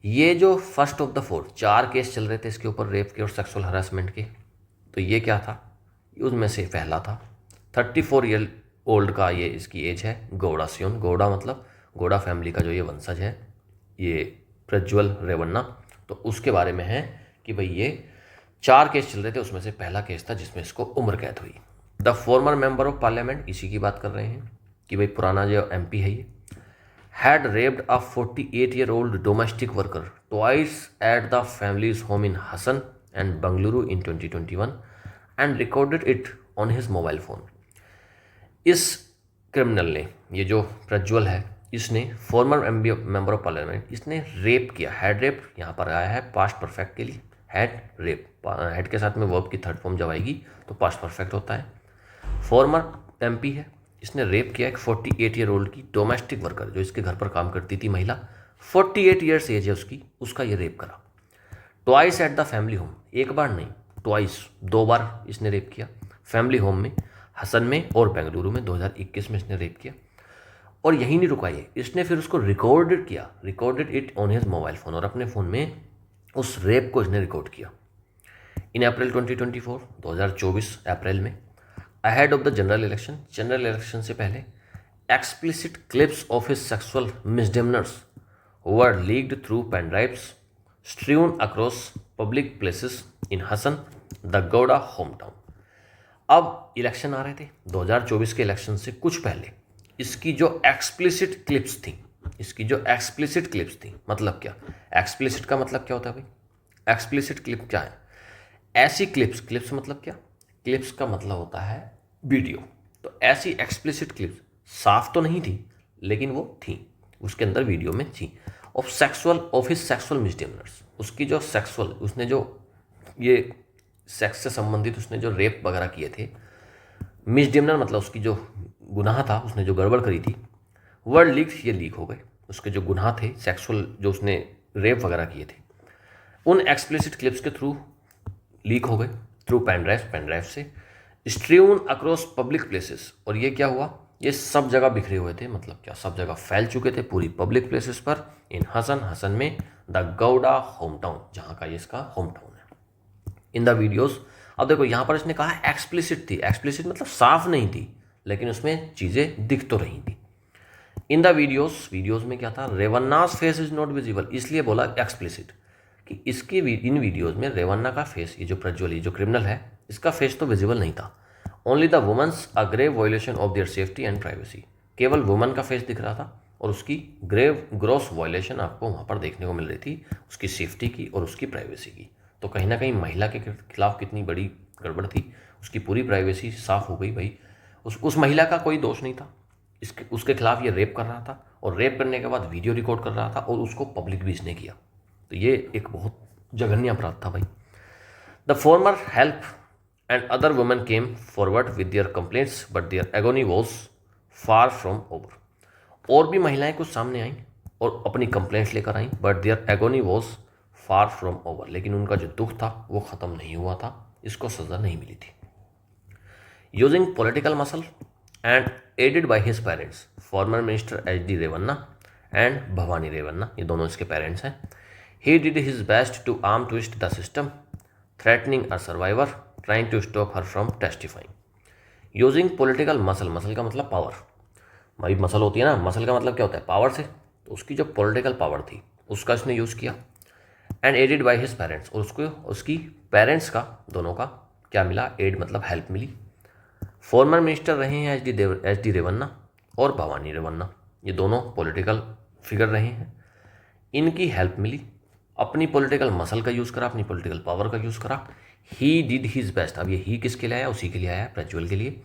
ये जो फर्स्ट ऑफ द 4 केस चल रहे थे इसके ऊपर, रेप के और सेक्सुअल हरासमेंट के, तो ये क्या था, उसमें से पहला था। 34-year-old का ये इसकी एज है, गौड़ा स्योम, गौड़ा मतलब गौड़ा फैमिली का जो ये वंशज है, ये प्रज्वल रेवन्ना। तो उसके बारे में है कि भाई ये 4 केस चल रहे थे, उसमें से पहला केस था जिसमें इसको उम्र कैद हुई। The former member of parliament, इसी की बात कर रहे हैं कि भाई पुराना जो MP है ये, had raped a 48-year-old domestic worker twice at the family's home in Hassan and Bengaluru in 2021 and recorded it on his mobile phone. इस क्रिमिनल ने, ये जो प्रज्वल है, इसने फॉर्मर मेंबर ऑफ पार्लियामेंट, इसने रेप किया, हैड रेप, यहाँ पर आया है पास्ट परफेक्ट के लिए, हैड रेप, हैड के साथ में वर्ब की थर्ड फॉर्म जब आएगी तो पास्ट परफेक्ट होता है। फॉर्मर MP है, इसने रेप किया एक 48-year-old की डोमेस्टिक वर्कर, जो इसके घर पर काम करती थी महिला, 48 ईयर्स एज है उसकी, उसका ये रेप करा। Twice at the family home, एक बार नहीं, ट्वाइस, 2 बार इसने रेप किया फैमिली होम में, हसन में और बेंगलुरु में 2021 में इसने रेप किया। और यही नहीं रुका ये, इसने फिर उसको रिकॉर्डेड किया, recorded it on his mobile phone, और अपने फ़ोन में उस रेप को इसने रिकॉर्ड किया। इन अप्रैल 2024, 2024 अप्रैल में, ahead of the general election, general election से पहले, explicit clips of his sexual misdemeanours were leaked through pen drives strewn across public places in Hassan the Gowda home town. अब इलेक्शन आ रहे थे, 2024 के इलेक्शन से कुछ पहले इसकी जो एक्सप्लिसिट क्लिप्स थी, इसकी जो एक्सप्लिसिट क्लिप्स थी, मतलब क्या, एक्सप्लिसिट का मतलब क्या होता है भाई, एक्सप्लिसिट क्लिप क्या है, ऐसी क्लिप्स, क्लिप्स मतलब क्या, क्लिप्स का मतलब होता है वीडियो। तो ऐसी एक्सप्लिसिट क्लिप्स साफ तो नहीं थी लेकिन वो थी, उसके अंदर वीडियो में थी, of sexual, of his sexual misdemeanours, उसकी जो सेक्सुअल, उसने जो ये सेक्स से संबंधित उसने जो रेप वगैरह किए थे, मिसडेमेनर मतलब उसकी जो गुनाह था, उसने जो गड़बड़ करी थी, वर्ड लीक, ये लीक हो गए, उसके जो गुनाह थे सेक्सुअल, जो उसने रेप वगैरह किए थे, उन एक्सप्लिसिट क्लिप्स के थ्रू लीक हो गए, थ्रू पेन ड्राइव से, स्ट्रीवन अक्रॉस पब्लिक प्लेसेस। और ये क्या हुआ, ये सब जगह बिखरे हुए थे, मतलब क्या, सब जगह फैल चुके थे पूरी पब्लिक प्लेसेस पर, इन हसन, हसन में द गौड़ा होम टाउन, जहाँ का ये इसका होम टाउन है। इन द वीडियोज़, अब देखो यहाँ पर इसने कहा एक्सप्लिसिट थी, एक्सप्लिसिट मतलब साफ नहीं थी लेकिन उसमें चीज़ें दिख तो रही थी। इन द वीडियोज़ में क्या था, रेवन्नास फेस इज नॉट विजिबल, इसलिए बोला एक्सप्लिसिट कि इसकी इन वीडियोज़ में रेवन्ना का फेस, ये जो प्रज्वल, ये जो क्रिमिनल है, इसका फेस तो विजिबल नहीं था। Only the women's a grave violation of their safety and privacy, केवल वुमन का फेस दिख रहा था और उसकी ग्रॉस वायलेशन आपको वहाँ पर देखने को मिल रही थी, उसकी सेफ्टी की और उसकी प्राइवेसी की। तो कहीं ना कहीं महिला के खिलाफ कितनी बड़ी गड़बड़ थी, उसकी पूरी प्राइवेसी साफ हो गई भाई। उस महिला का कोई दोष नहीं था, उसके खिलाफ ये रेप कर रहा था और रेप करने के बाद वीडियो रिकॉर्ड कर रहा था और उसको पब्लिक भी इसने किया। तो ये एक बहुत जघन्य अपराध था भाई। The former help and other women came forward with their complaints but their agony was far from over. और भी महिलाएं कुछ सामने आईं और अपनी कंप्लेंट्स लेकर आईं, but their agony was far from over, लेकिन उनका जो दुख था वो ख़त्म नहीं हुआ था, इसको सज़ा नहीं मिली थी। Using political muscle and aided by his parents, former minister HD Revanna and Bhavani Revanna, ये दोनों इसके पेरेंट्स हैं, he did his best to arm twist the system, threatening a survivor, trying to stop her from testifying. Using political muscle, muscle का मतलब power, हमारी muscle होती है ना, मसल का मतलब क्या होता है, पावर से, तो उसकी जो पॉलिटिकल पावर थी उसका इसने यूज़ किया। And aided by his parents, और उसको उसकी पेरेंट्स का दोनों का क्या मिला, एड मतलब हेल्प मिली। फॉर्मर मिनिस्टर रहे हैं एच डी रेवन्ना और भवानी रेवन्ना, ये दोनों पॉलिटिकल फिगर रहे हैं। इनकी हेल्प मिली, अपनी पॉलिटिकल मसल का यूज़ करा, अपनी पॉलिटिकल पावर का यूज़ करा। ही डिड हिज बेस्ट, अब ये ही किसके लिए आया, उसी के लिए आया, प्रज्वल के लिए।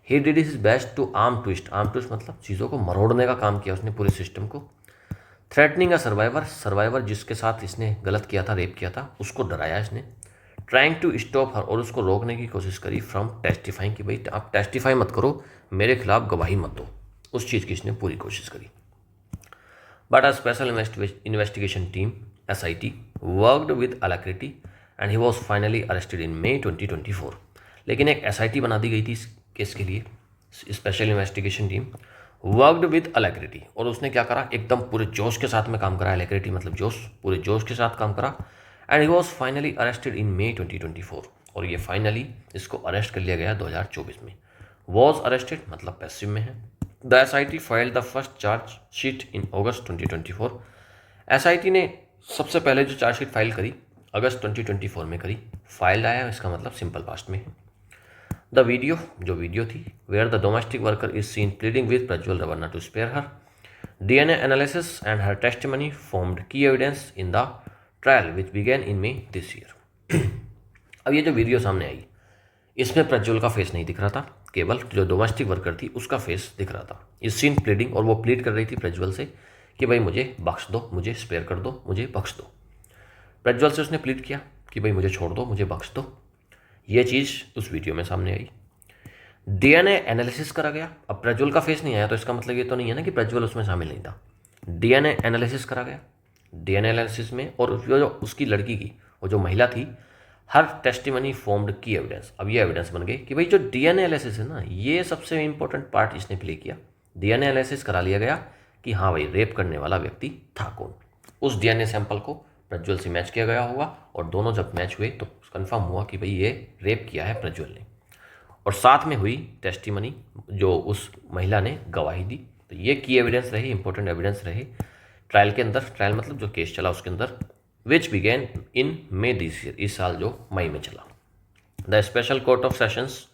He did his best to arm twist मतलब चीज़ों को मरोड़ने का काम किया उसने, पूरे सिस्टम को। थ्रेटनिंग अ सर्वाइवर जिसके साथ इसने गलत किया था, रेप किया था, उसको डराया इसने। ट्राइंग टू स्टॉप हर, और उसको रोकने की कोशिश करी फ्रॉम टेस्टिफाइंग, कि भाई आप टेस्टिफाई मत करो, मेरे खिलाफ गवाही मत दो, उस चीज़ की इसने पूरी कोशिश करी। But a special investigation team SIT worked with alacrity and he was finally arrested in May 2024। लेकिन एक SIT बना दी गई थी इस केस के लिए, special investigation team worked with alacrity, और उसने क्या करा, एकदम पूरे जोश के साथ में काम करा। अलाक्रिटी मतलब जोश, पूरे जोश के साथ काम करा। And he was finally arrested in May 2024, और ये फाइनली इसको अरेस्ट कर लिया गया 2024 में। वॉज अरेस्टेड मतलब पैसिव में है। The SIT filed the first charge sheet in August 2024। SIT ने सबसे पहले जो चार्जशीट फाइल करी अगस्त 2024 में करी। फाइल्ड आया, इसका मतलब सिंपल पास्ट में है। द वीडियो, जो वीडियो थी, where the domestic worker is seen pleading with Prajwal Revanna to spare her. DNA analysis and her testimony formed key evidence in the trial which began in May this year. अब ये जो video सामने आई, इसमें प्रज्वल का face नहीं दिख रहा था, केवल जो डोमेस्टिक वर्कर थी उसका फेस दिख रहा था। इज सीन प्लीडिंग, और वो प्लीड कर रही थी प्रज्वल से कि भाई मुझे बख्श दो, मुझे स्पेयर कर दो, मुझे बख्श दो। प्रज्वल से उसने प्लीड किया कि भाई मुझे छोड़ दो, मुझे बख्श दो। ये चीज़ उस वीडियो में सामने आई। DNA एनालिसिस करा गया। अब प्रज्वल का फेस नहीं आया तो इसका मतलब ये तो नहीं है ना कि प्रज्वल उसमें शामिल नहीं था। DNA एनालिसिस करा गया। DNA एनालिसिस में, और जो उसकी लड़की की, वो जो महिला थी, हर टेस्टिमनी फॉर्म्ड की एविडेंस। अब ये एविडेंस बन गई कि भाई जो DNA एनालिसिस है ना, ये सबसे इंपॉर्टेंट पार्ट इसने प्ले किया। DNA एनालिसिस करा लिया गया कि हाँ भाई रेप करने वाला व्यक्ति था कौन। उस DNA सैंपल को प्रज्वल से मैच किया गया होगा, और दोनों जब मैच हुए तो कंफर्म हुआ कि भाई ये रेप किया है प्रज्वल ने। और साथ में हुई टेस्टिमनी, जो उस महिला ने गवाही दी। तो ये की एविडेंस रही, इंपॉर्टेंट एविडेंस रहे ट्रायल के अंदर। ट्रायल मतलब जो केस चला उसके अंदर, which began in May this year, इस साल जो मई में चला। The special court of sessions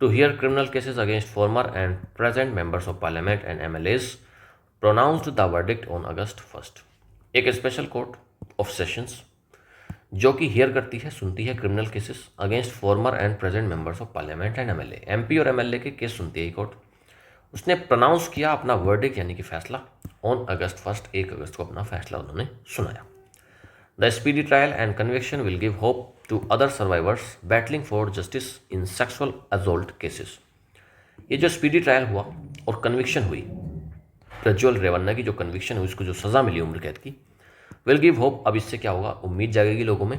to hear criminal cases against former and present members of parliament and MLAs pronounced the verdict on August 1। एक स्पेशल कोर्ट ऑफ सेशंस जो कि here करती है, सुनती है criminal cases against former and present members of parliament and MLA, MP और MLA के case सुनती है ये कोर्ट। उसने प्रोनाउंस किया अपना वर्डिक्ट यानी कि फैसला ऑन August 1, 1 अगस्त को अपना फैसला उन्होंने सुनाया। The speedy trial and conviction will give hope to other survivors battling for justice in sexual assault cases. ये जो स्पीडी ट्रायल हुआ और कन्विक्शन हुई, प्रज्वल रेवन्ना की जो कन्विक्शन हुई, उसको जो सज़ा मिली उम्र कैद की, विल गिव होप, अब इससे क्या होगा, उम्मीद जागेगी लोगों में,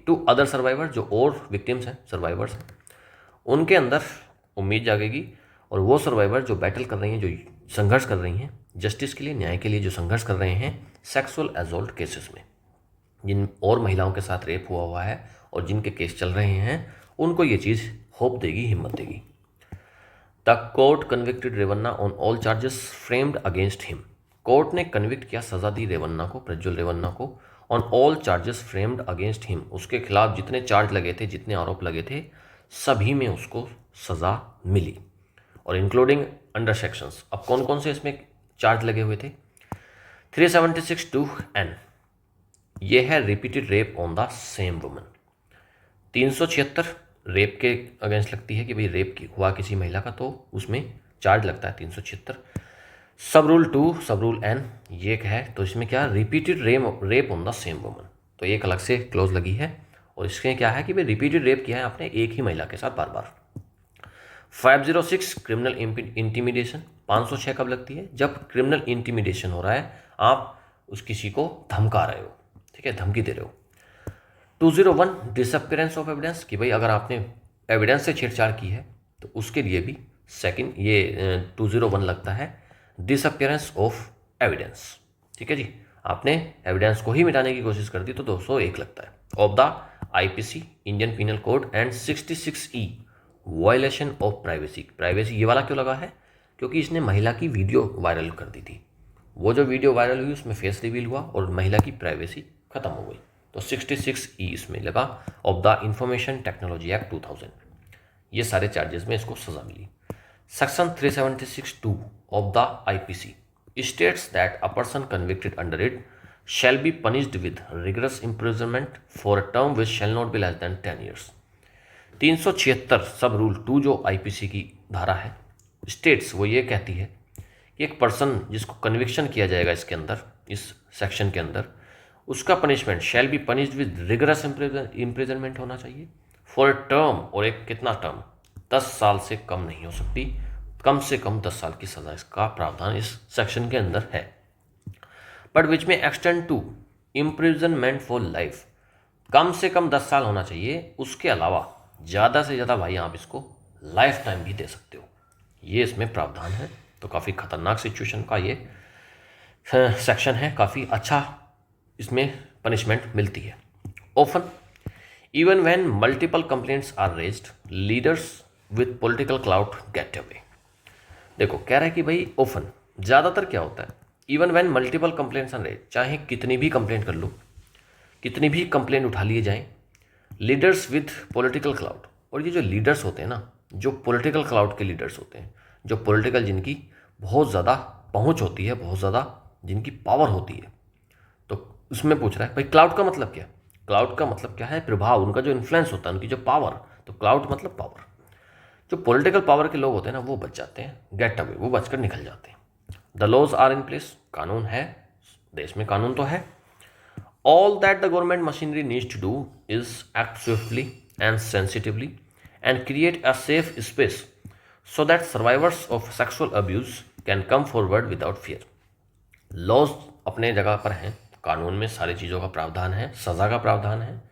टू अदर सर्वाइवर, जो और विक्टिम्स हैं, सर्वाइवर्स हैं, उनके अंदर उम्मीद जागेगी। और वो सर्वाइवर जो बैटल कर रही हैं, जो संघर्ष कर रही हैं जस्टिस के लिए, न्याय के लिए, जो संघर्ष कर रहे हैं सेक्सुअल असॉल्ट केसेस में, जिन और महिलाओं के साथ रेप हुआ है और जिनके केस चल रहे हैं, उनको ये चीज़ होप देगी, हिम्मत देगी। The court convicted Revanna on all charges framed against him. Court ने कन्विक्ट किया, सजा दी रेवन्ना को, प्रज्वल रेवन्ना को, on all charges framed against him. उसके खिलाफ जितने चार्ज लगे थे, जितने आरोप लगे थे, सभी में उसको सजा मिली, और इंक्लूडिंग अंडर सेक्शंस। अब कौन कौन से इसमें चार्ज लगे हुए थे? 376(2)(n), ये है repeated rape on the same woman. 376 rape के अगेंस्ट लगती है कि भाई रेप हुआ किसी महिला का, तो उसमें चार्ज लगता है 376। सब रूल 2, सब रूल N ये एक है, तो इसमें क्या, repeated rape on the same woman, तो एक अलग से क्लोज लगी है। और इसमें क्या है कि भाई रिपीटेड रेप किया है आपने एक ही महिला के साथ बार बार। 506 क्रिमिनल इंटिमिडेशन, 506 कब लगती है? जब क्रिमिनल इंटिमिडेशन हो रहा है, आप उस किसी को धमका रहे हो, ठीक है, धमकी दे रहे हो। 201 डिसअपियरेंस ऑफ एविडेंस, कि भाई अगर आपने एविडेंस से छेड़छाड़ की है तो उसके लिए भी सेकंड ये 201 लगता है, डिसअपियरेंस ऑफ एविडेंस, ठीक है जी। आपने एविडेंस को ही मिटाने की कोशिश कर दी तो 201 लगता है। Of the IPC Indian penal code and 66E violation of privacy. Privacy ये वाला क्यों लगा है? क्योंकि इसने महिला की वीडियो वायरल कर दी थी। वो जो वीडियो वायरल हुई उसमें फेस रिवील हुआ और महिला की प्राइवेसी खत्म हो गई। तो 66E इसमें लगा of the information technology act 2000। ये सारे चार्जेस में इसको सजा मिली। Section 376(2) of the IPC states that a person convicted under it shall be punished with rigorous imprisonment for a term which shall not be less than 10 years। 376 सब rule 2 जो IPC की धारा है स्टेट्स वो ये कहती है कि एक पर्सन जिसको कन्विक्शन किया जाएगा इसके अंदर, इस सेक्शन के अंदर, उसका punishment shall be punished with rigorous imprisonment होना चाहिए फॉर ए टर्म, और एक कितना टर्म, 10 साल से कम नहीं हो सकती, कम से कम 10 साल की सजा इसका प्रावधान इस सेक्शन के अंदर है। But which may extend to imprisonment for life, कम से कम 10 साल होना चाहिए, उसके अलावा ज़्यादा से ज़्यादा भाई आप इसको लाइफ टाइम भी दे सकते हो, ये इसमें प्रावधान है। तो काफ़ी खतरनाक सिचुएशन का ये सेक्शन है, काफ़ी अच्छा इसमें पनिशमेंट मिलती है। Often even when multiple complaints are raised leaders with political clout get away. देखो कह रहा है कि भाई ऑफन ज़्यादातर क्या होता है, even when multiple complaints are raised, चाहे कितनी भी कंप्लेंट कर लो, कितनी भी कंप्लेंट उठा लिए जाएं, लीडर्स विद पॉलिटिकल क्लाउड, और ये जो लीडर्स होते हैं ना, जो पॉलिटिकल क्लाउड के लीडर्स होते हैं, जो पॉलिटिकल जिनकी बहुत ज़्यादा पहुंच होती है, बहुत ज़्यादा जिनकी पावर होती है, तो उसमें पूछ रहा है भाई क्लाउड का मतलब क्या है। क्लाउड का मतलब क्या है, प्रभाव, उनका जो इन्फ्लुएंस होता है, उनकी जो पावर, तो क्लाउड मतलब पावर। जो पॉलिटिकल पावर के लोग होते हैं ना वो बच जाते हैं, गेट अवे, वो बचकर निकल जाते हैं। The laws are in place, कानून है, देश में कानून तो है। All that the government machinery needs to do is act swiftly and sensitively and create a safe space so that survivors of sexual abuse can come forward without fear. Laws अपने जगह पर हैं, कानून में सारी चीज़ों का प्रावधान है, सज़ा का प्रावधान है।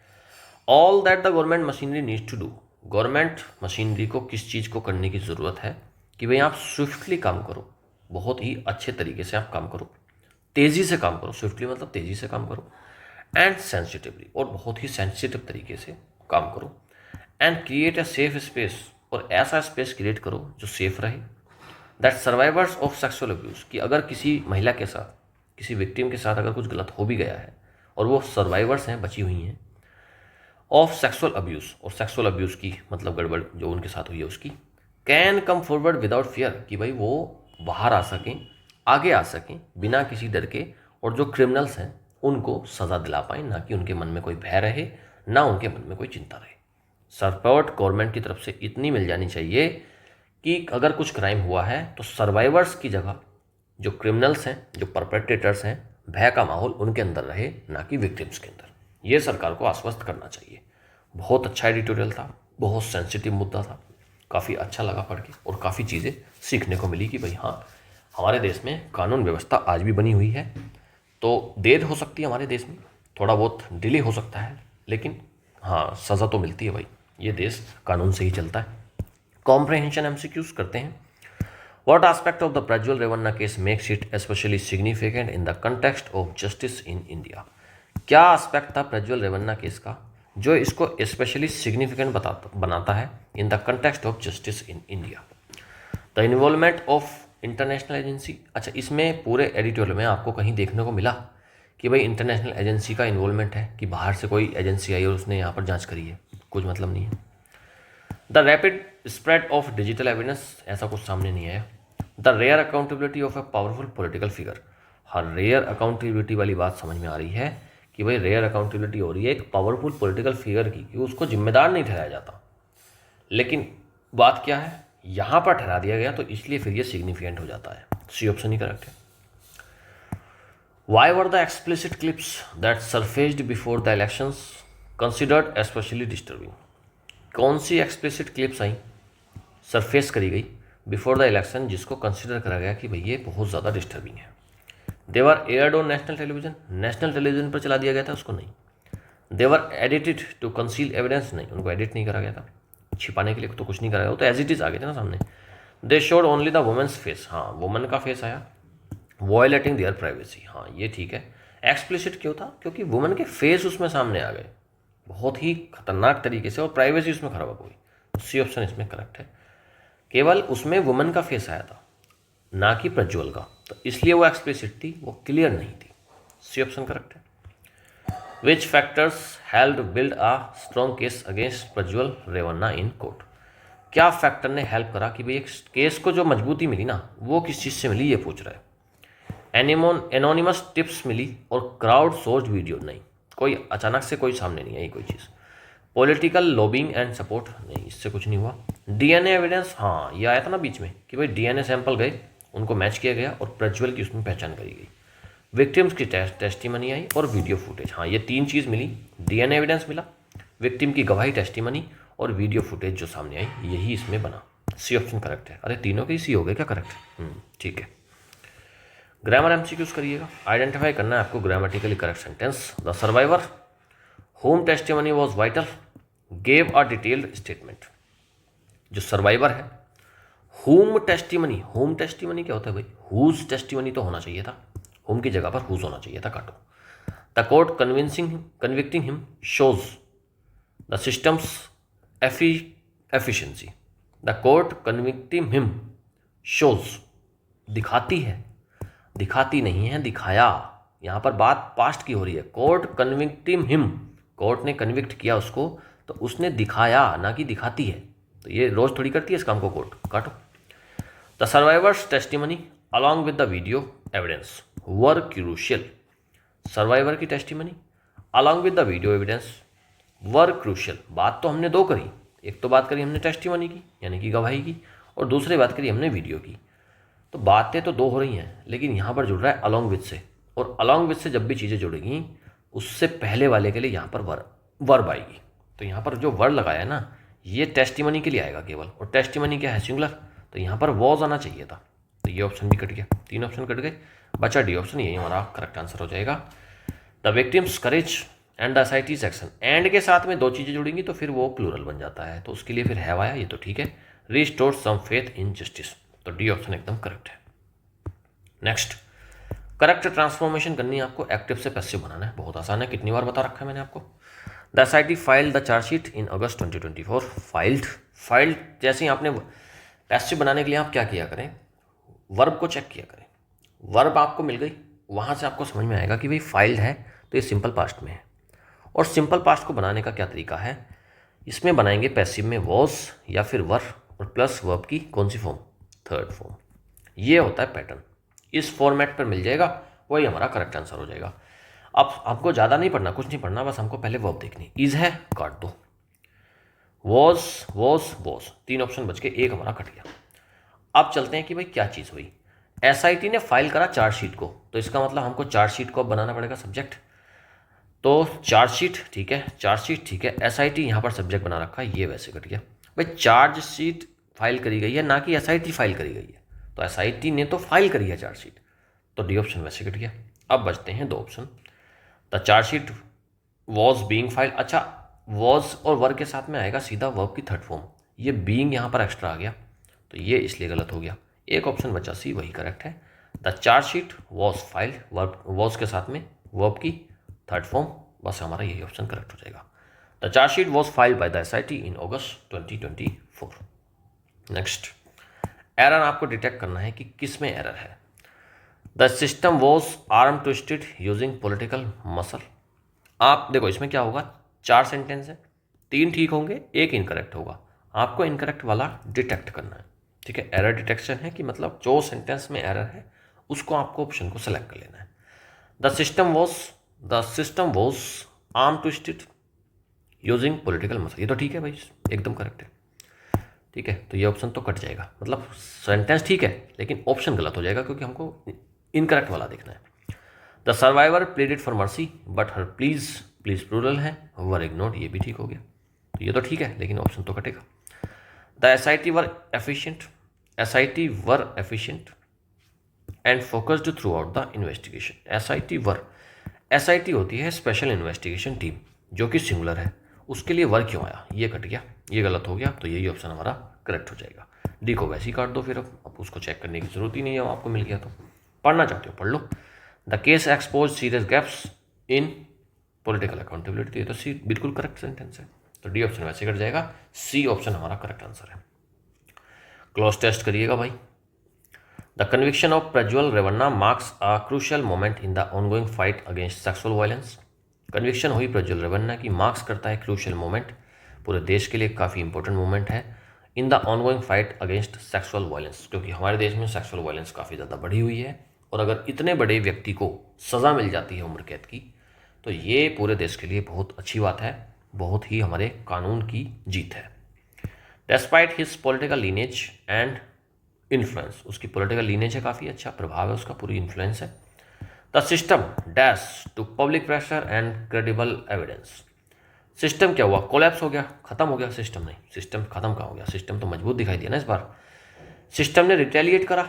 All that the government machinery needs to do, government machinery को किस चीज़ को करने की ज़रूरत है कि भाई आप स्विफ्टली काम करो, बहुत ही अच्छे तरीके से आप काम करो, तेज़ी से काम करो, स्विफ्टली मतलब तेज़ी से काम करो, एंड सेंसिटिवली, और बहुत ही सेंसिटिव तरीके से काम करो, and create a safe space, और ऐसा स्पेस क्रिएट करो जो सेफ रहे, that survivors of sexual abuse, कि अगर किसी महिला के साथ, किसी विक्टिम के साथ अगर कुछ गलत हो भी गया है और वो सर्वाइवर्स हैं, बची हुई हैं, ऑफ सेक्सुअल अब्यूज़, और सेक्सुअल अब्यूज़ की मतलब गड़बड़ जो उनके साथ हुई है उसकी, can come forward without fear, कि भाई वो बाहर आ सकें, आगे आ सकें बिना किसी डर के, और जो क्रिमिनल्स हैं उनको सज़ा दिला पाएँ, ना कि उनके मन में कोई भय रहे, ना उनके मन में कोई चिंता रहे। सपोर्ट गवर्नमेंट की तरफ से इतनी मिल जानी चाहिए कि अगर कुछ क्राइम हुआ है तो सर्वाइवर्स की जगह जो क्रिमिनल्स हैं, जो परपेट्रेटर्स हैं, भय का माहौल उनके अंदर रहे, ना कि विक्टिम्स के अंदर। ये सरकार को आश्वस्त करना चाहिए। बहुत अच्छा एडिटोरियल था, बहुत सेंसिटिव मुद्दा था, काफ़ी अच्छा लगा पढ़ के, और काफ़ी चीज़ें सीखने को मिली कि भाई हाँ, हमारे देश में कानून व्यवस्था आज भी बनी हुई है। तो देर हो सकती है हमारे देश में, थोड़ा बहुत डिले हो सकता है, लेकिन हाँ सज़ा तो मिलती है भाई, ये देश कानून से ही चलता है। कॉम्प्रहेंशन MCQs करते हैं। What aspect of the Prajwal Revanna case makes it especially significant in the context of justice in India? क्या एस्पेक्ट था प्रज्वल रेवन्ना केस का जो इसको स्पेशली सिग्निफिकेंट बनाता है in the context of justice in India? The involvement of international agency. अच्छा, इसमें पूरे एडिटोरियल में आपको कहीं देखने को मिला कि भाई इंटरनेशनल एजेंसी का इन्वॉल्वमेंट है, कि बाहर से कोई एजेंसी आई और उसने यहाँ पर जांच करी है? कुछ मतलब नहीं है। The rapid spread of digital evidence, ऐसा कुछ सामने नहीं आया। The rare accountability of a powerful political figure. हर रेयर अकाउंटेबिलिटी वाली बात समझ में आ रही है कि भाई रेयर अकाउंटेबिलिटी हो रही है एक पावरफुल पॉलिटिकल फिगर की, कि उसको जिम्मेदार नहीं ठहराया जाता। लेकिन बात क्या है, यहाँ पर ठहरा दिया गया, तो इसलिए फिर ये सिग्निफिकेंट हो जाता है। सी ऑप्शन ही करेक्ट है। Why were the explicit clips that surfaced before the elections considered especially disturbing? कौन सी एक्सप्लिसिट क्लिप्स आई, सरफेस करी गई बिफोर द इलेक्शन, जिसको कंसिडर करा गया कि भाई ये बहुत ज़्यादा डिस्टर्बिंग है? They were aired on national television, national television पर चला दिया गया था उसको? नहीं। They were edited to conceal evidence, नहीं, उनको एडिट नहीं करा गया था, छिपाने के लिए तो कुछ नहीं करा गया, वो तो एज इट इज़ आ गए थे ना सामने। They showed only the women's face, हाँ वुमेन का फेस आया। वॉयलेटिंग देयर प्राइवेसी, हाँ ये ठीक है। एक्सप्लिसिट क्यों था? क्योंकि वुमेन के फेस उसमें सामने आ गए बहुत ही खतरनाक तरीके से, और प्राइवेसी उसमें खराब हो गई। सी ऑप्शन इसमें करेक्ट है। केवल उसमें वुमेन का फेस आया था, ना कि प्रज्वल का, तो इसलिए वो एक्सप्लिसिट थी, वो क्लियर नहीं थी। सी ऑप्शन करेक्ट है। विच factors held build a strong case against Prajwal Revanna in court. क्या फैक्टर ने हेल्प करा कि भाई एक केस को जो मजबूती मिली ना वो किस चीज़ से मिली, ये पूछ रहा है। एनोनिमस टिप्स मिली और क्राउड सोर्स्ड वीडियो नहीं, कोई अचानक से कोई सामने नहीं आई कोई चीज़। पॉलिटिकल लॉबिंग एंड सपोर्ट नहीं, इससे कुछ नहीं हुआ। डीएनए एविडेंस, हाँ ये आया था ना बीच में कि भाई डीएनए सैंपल गए, उनको मैच किया गया और प्रज्वल की उसमें पहचान करी गई। विक्टिम्स की टेस्टिमनी आई और वीडियो फुटेज, हाँ ये तीन चीज़ मिली। डीएनए एविडेंस मिला, विक्टिम की गवाही टेस्टिमनी और वीडियो फुटेज जो सामने आई, यही इसमें बना। सी ऑप्शन करेक्ट है। अरे तीनों के सी हो गए क्या करेक्ट? ठीक है। ग्रामर एमसीक्यूज करिएगा। आइडेंटिफाई करना है आपको grammatically correct sentence. The survivor home testimony was vital gave a detailed statement. जो सर्वाइवर है, होम टेस्टिमनी क्या होता है भाई? हुज टेस्टिमनी तो होना चाहिए था, होम की जगह पर हुज होना चाहिए था, काटो। The court convicting him shows the systems efficiency. The court convicting him shows, दिखाती है, दिखाती नहीं है, दिखाया। यहाँ पर बात पास्ट की हो रही है। कोर्ट कन्विक्टिंग हिम, कोर्ट ने कन्विक्ट किया उसको, तो उसने दिखाया, ना कि दिखाती है। तो ये रोज थोड़ी करती है इस काम को कोर्ट, काटो। The survivor's testimony along with the video evidence were crucial. Survivor की testimony along with the video evidence were crucial. बात तो हमने दो करी, एक तो बात करी हमने टेस्टिमनी की यानी कि गवाही की, और दूसरी बात करी हमने वीडियो की। तो बातें तो दो हो रही हैं, लेकिन यहाँ पर जुड़ रहा है अलॉन्ग विद से, और अलॉन्ग विद से जब भी चीज़ें जुड़ेंगी उससे पहले वाले के लिए यहाँ पर वर्ब आएगी। तो यहाँ पर जो वर्ड लगाया है ना, ये टेस्टिमनी के लिए आएगा केवल, और टेस्टिमनी क्या है? सिंगुलर। तो यहाँ पर वॉज आना चाहिए था, तो ये ऑप्शन भी कट गया, तीन ऑप्शन कट गए, बचा डी ऑप्शन, यही हमारा करेक्ट आंसर हो जाएगा। The victim's courage and the SIT's action, and के साथ में दो चीज़ें जुड़ेंगी तो फिर वो प्लूरल बन जाता है, तो उसके लिए फिर हैव आया, ये तो ठीक है। Restore some faith in justice, तो डी ऑप्शन एकदम करेक्ट है। नेक्स्ट, करेक्ट ट्रांसफॉर्मेशन करनी है आपको, एक्टिव से पैसिव बनाना है, बहुत आसान है, कितनी बार बता रखा है मैंने आपको। The SIT filed the chargesheet in August 2024। Filed जैसे ही आपने पैसिव बनाने के लिए आप क्या किया करें? वर्ब को चेक किया करें। वर्ब आपको मिल गई, वहाँ से आपको समझ में आएगा कि भाई फाइल्ड है तो ये सिंपल पास्ट में है। और सिंपल पास्ट को बनाने का क्या तरीका है? इसमें बनाएंगे पैसिव में वॉज या फिर वर और प्लस वर्ब की कौन सी फॉर्म? Third form. ये होता है पैटर्न, इस फॉर्मेट पर मिल जाएगा, वही हमारा करेक्ट आंसर हो जाएगा। अब आपको ज़्यादा नहीं पढ़ना, कुछ नहीं पढ़ना, बस हमको पहले वर्ब देखनी। इज है, काट दो। वॉज, तीन ऑप्शन बच के एक हमारा कट गया। अब चलते हैं कि भाई क्या चीज़ हुई। एसआईटी ने फाइल करा चार्जशीट को, तो इसका मतलब हमको चार्जशीट को अब बनाना पड़ेगा सब्जेक्ट। तो चार्जशीट ठीक है, चार्जशीट ठीक है, एसआईटी यहाँ पर सब्जेक्ट बना रखा है, ये वैसे कट गया। भाई चार्जशीट फाइल करी गई है, ना कि एसआईटी फाइल करी गई है, तो एसआईटी ने तो फाइल करी है चार्जशीट, तो डी ऑप्शन वैसे कट गया। अब बचते हैं दो option. The chargesheet was being file, अच्छा वॉज और वर्ब के साथ में आएगा सीधा वर्ब की थर्ड फॉर्म, ये बीइंग यहाँ पर एक्स्ट्रा आ गया, तो ये इसलिए गलत हो गया। एक ऑप्शन बचा सी, वही करेक्ट है। The chargesheet was file, verb was के साथ में वर्ब की थर्ड फॉर्म, बस हमारा यही ऑप्शन करेक्ट हो जाएगा। The chargesheet was filed by the SIT in August 2024। Next, error आपको डिटेक्ट करना है कि किस में एरर है। The system was arm twisted using political muscle. आप देखो इसमें क्या होगा, चार सेंटेंस है, तीन ठीक होंगे, एक इनकरेक्ट होगा, आपको इनकरेक्ट वाला डिटेक्ट करना है, ठीक है। एरर डिटेक्शन है कि मतलब जो सेंटेंस में एरर है उसको आपको ऑप्शन को सेलेक्ट कर लेना है। The system was arm twisted using political muscle, ये तो ठीक है भाई, एकदम करेक्ट है, ठीक है। तो ये ऑप्शन तो कट जाएगा, मतलब सेंटेंस ठीक है लेकिन ऑप्शन गलत हो जाएगा क्योंकि हमको इनकरेक्ट वाला देखना है। The survivor pleaded for mercy but her pleas plural है, वर इग्नोर्ड, ये भी ठीक हो गया, तो ये तो ठीक है लेकिन ऑप्शन तो कटेगा। The SIT were efficient and focused through out the investigation. SIT होती है स्पेशल इन्वेस्टिगेशन टीम, जो कि सिंगुलर है, उसके लिए वर क्यों आया, ये कट गया, ये गलत हो गया, तो यही ऑप्शन हमारा करेक्ट हो जाएगा। डी को वैसे ही काट दो, फिर अब उसको चेक करने की जरूरत ही नहीं है, आपको मिल गया तो पढ़ना चाहते हो पढ़ लो। The case exposed serious gaps in political accountability, ये तो सी बिल्कुल करेक्ट सेंटेंस है, तो डी ऑप्शन वैसे कट जाएगा, सी ऑप्शन हमारा करेक्ट आंसर है। क्लोज टेस्ट करिएगा भाई। The conviction of Prajwal Revanna marks a crucial moment in the ongoing fight against sexual violence. Conviction हुई प्रज्वल रेवन्ना की, मार्क्स करता है क्रूशियल मोमेंट, पूरे देश के लिए काफ़ी इंपॉर्टेंट मोमेंट है। In the ongoing fight against sexual violence, क्योंकि हमारे देश में सेक्सुअल वायलेंस काफ़ी ज़्यादा बढ़ी हुई है, और अगर इतने बड़े व्यक्ति को सज़ा मिल जाती है उम्र कैद की, तो ये पूरे देश के लिए बहुत अच्छी बात है, बहुत ही हमारे कानून की जीत है। Despite his political lineage and influence, उसकी पॉलिटिकल लीनेज है, काफ़ी अच्छा प्रभाव है उसका, पूरी इन्फ्लुएंस है। The system dash to public pressure and credible evidence, system क्या हुआ, कोलैप्स हो गया, खत्म हो गया, सिस्टम नहीं, सिस्टम खत्म कहाँ हो गया, सिस्टम तो मजबूत दिखाई दिया ना इस बार। सिस्टम ने रिटेलिएट करा,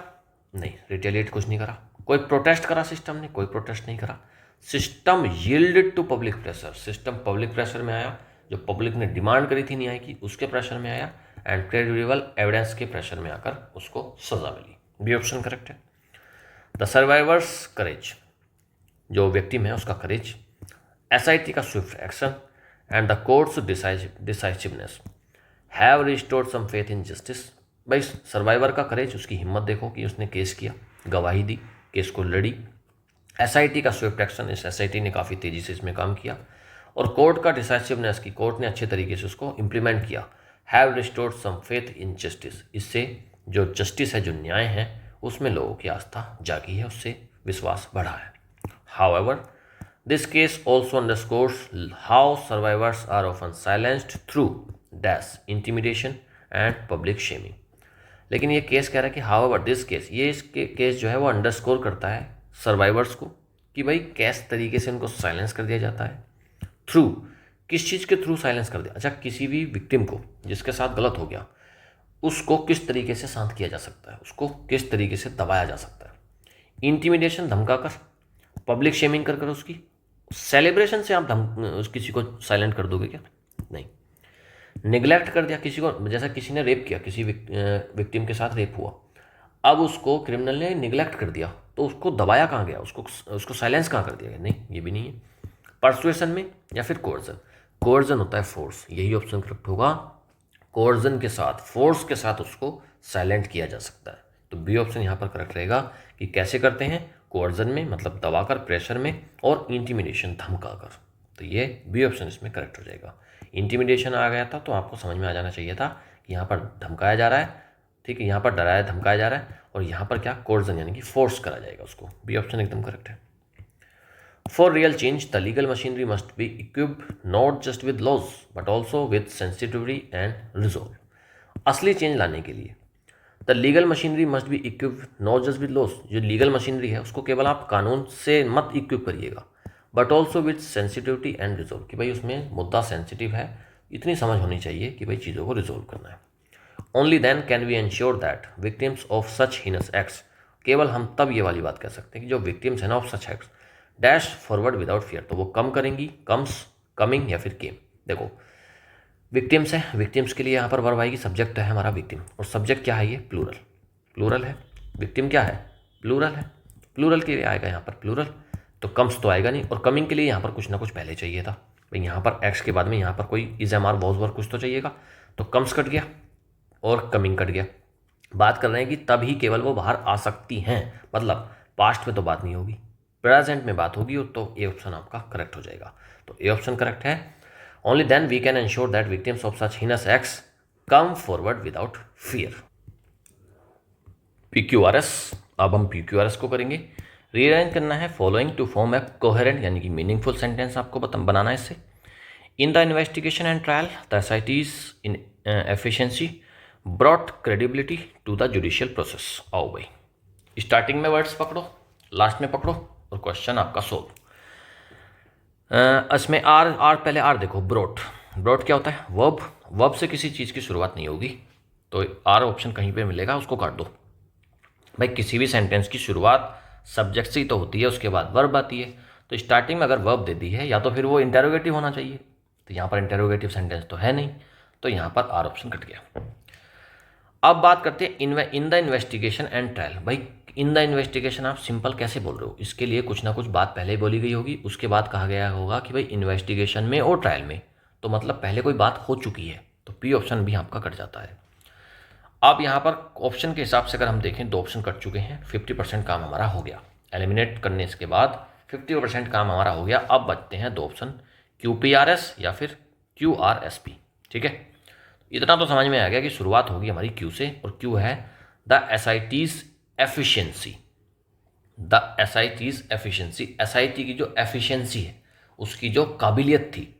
नहीं, रिटेलिएट कुछ नहीं करा। कोई प्रोटेस्ट करा सिस्टम ने, कोई प्रोटेस्ट नहीं करा। System yielded to public pressure, system public pressure में आया, जो पब्लिक ने डिमांड करी थी न्याय की उसके प्रेशर में आया, एंड क्रेडिबल एविडेंस के प्रेशर में आकर उसको सजा मिली। बी ऑप्शन करेक्ट है। द सर्वाइवर्स करेज, जो विक्टिम है उसका करेज, एसआईटी का swift action, and the court's decisiveness have restored some faith in justice. भाई सर्वाइवर का करेज, उसकी हिम्मत देखो कि उसने केस किया, गवाही दी, केस को लड़ी। एसआईटी का स्विफ्ट एक्शन, इस एसआईटी ने काफ़ी तेज़ी से इसमें काम किया। और कोर्ट का डिसाइसिवनेस, की कोर्ट ने अच्छे तरीके से उसको इम्प्लीमेंट किया। Have restored some faith in justice, इससे जो जस्टिस है, जो न्याय है, उसमें लोगों की आस्था जागी है, उससे विश्वास बढ़ा है। However this case also underscores how survivors are often silenced through dash intimidation and public shaming. लेकिन ये केस कह रहा है कि हाउएवर दिस केस, ये इसके केस जो है वो अंडरस्कोर करता है सर्वाइवर्स को कि भाई कैस तरीके से उनको साइलेंस कर दिया जाता है। थ्रू, किस चीज़ के थ्रू साइलेंस कर दिया, अच्छा किसी भी विक्टिम को जिसके साथ गलत हो गया उसको किस तरीके से शांत किया जा सकता है, उसको किस तरीके से दबाया जा सकता है। इंटिमिडेशन, धमका कर, पब्लिक शेमिंग कर उसकी, सेलिब्रेशन से आप किसी को साइलेंट कर दोगे क्या, नहीं। निगलेक्ट कर दिया किसी को, जैसा किसी ने रेप किया, किसी विक्टिम के साथ रेप हुआ, अब उसको क्रिमिनल ने निगलेक्ट कर दिया, तो उसको दबाया कहाँ गया, उसको साइलेंस कहाँ कर दिया गया, नहीं, ये भी नहीं है। परसुएशन में या फिर कोर्जन, कोर्जन होता है फोर्स, यही ऑप्शन करेक्ट होगा। कोर्जन के साथ, फोर्स के साथ उसको साइलेंट किया जा सकता है, तो बी ऑप्शन यहाँ पर करेक्ट रहेगा। कि कैसे करते हैं, कोर्जन में मतलब दबाकर, प्रेशर में, और इंटिमिडेशन धमकाकर, तो ये बी ऑप्शन इसमें करेक्ट हो जाएगा। इंटिमिडेशन आ गया था तो आपको समझ में आ जाना चाहिए था कि यहाँ पर धमकाया जा रहा है, ठीक है, यहाँ पर डराया धमकाया जा रहा है, और यहाँ पर क्या, कोर्जन यानी कि फोर्स करा जाएगा उसको। बी ऑप्शन एकदम करेक्ट है। For real change the legal machinery must be equipped not just with laws but also with sensitivity and resolve. असली चेंज लाने के लिए the legal machinery must be equipped not just with laws, जो legal machinery है उसको केवल आप कानून से मत इक्विप करिएगा, but also with sensitivity and resolve, कि भाई उसमें मुद्दा सेंसिटिव है, इतनी समझ होनी चाहिए कि भाई चीज़ों को रिजोल्व करना है। Only then can we ensure that victims of such heinous acts, केवल हम तब ये वाली बात कह सकते हैं कि जो विक्टिम्स है ना of such acts dash forward without fear, तो वो कम करेंगी, कम्स, कमिंग या फिर केम। देखो विक्टिम्स है, विक्टिम्स के लिए यहाँ पर वर्ब आएगी, सब्जेक्ट है हमारा विक्टिम, और सब्जेक्ट क्या है, ये प्लूरल, प्लूरल है। विक्टिम क्या है, प्लूरल है, प्लूरल के लिए आएगा यहाँ पर प्लूरल, तो कम्स तो आएगा नहीं, और कमिंग के लिए यहाँ पर कुछ ना कुछ पहले चाहिए था, भाई यहाँ पर एक्स के बाद में यहाँ पर कोई is am are was verb कुछ तो चाहिएगा, तो कम्स कट गया और कमिंग कट गया। बात कर रहे हैं कि तभी केवल वो बाहर आ सकती हैं, मतलब पास्ट में तो बात नहीं होगी, प्रेजेंट में बात होगी, तो ए ऑप्शन आपका करेक्ट हो जाएगा। तो ए ऑप्शन करेक्ट है। Only then we can ensure that victims of such heinous acts come forward without fear. PQRS, अब हम PQRS को करेंगे। रीअरेंज करना है following to form a coherent यानी कि मीनिंगफुल सेंटेंस आपको बनाना है इससे। In the investigation and trial the SIT's in efficiency brought credibility to the judicial process. आओ भाई, स्टार्टिंग में वर्ड्स पकड़ो, लास्ट में पकड़ो, और क्वेश्चन आपका सोल्व। इसमें आर पहले आर देखो, ब्रॉट, ब्रॉट क्या होता है, वर्ब, वर्ब से किसी चीज़ की शुरुआत नहीं होगी, तो आर ऑप्शन कहीं पे मिलेगा उसको काट दो। भाई किसी भी सेंटेंस की शुरुआत सब्जेक्ट से ही तो होती है, उसके बाद वर्ब आती है, तो स्टार्टिंग में अगर वर्ब दे दी है या तो फिर वो इंटेरोगेटिव होना चाहिए, तो यहाँ पर इंटेरोगेटिव सेंटेंस तो है नहीं, तो यहाँ पर आर ऑप्शन कट गया। अब बात करते हैं इन द इन्वेस्टिगेशन एंड ट्रायल। भाई इन द इन्वेस्टिगेशन आप सिंपल कैसे बोल रहे हो, इसके लिए कुछ ना कुछ बात पहले ही बोली गई होगी, उसके बाद कहा गया होगा कि भाई इन्वेस्टिगेशन में और ट्रायल में, तो मतलब पहले कोई बात हो चुकी है, तो पी ऑप्शन भी आपका कट जाता है। अब यहाँ पर ऑप्शन के हिसाब से अगर हम देखें, दो ऑप्शन कट चुके हैं, 50% काम हमारा हो गया। एलिमिनेट करने के बाद 50% काम हमारा हो गया। अब बचते हैं 2 ऑप्शन, QPRS या फिर QRSP। ठीक है, इतना तो समझ में आ गया कि शुरुआत होगी हमारी Q से, और Q है the SIT's efficiency. The SIT's efficiency, SIT की जो एफिशिएंसी है, उसकी जो काबिलियत थी।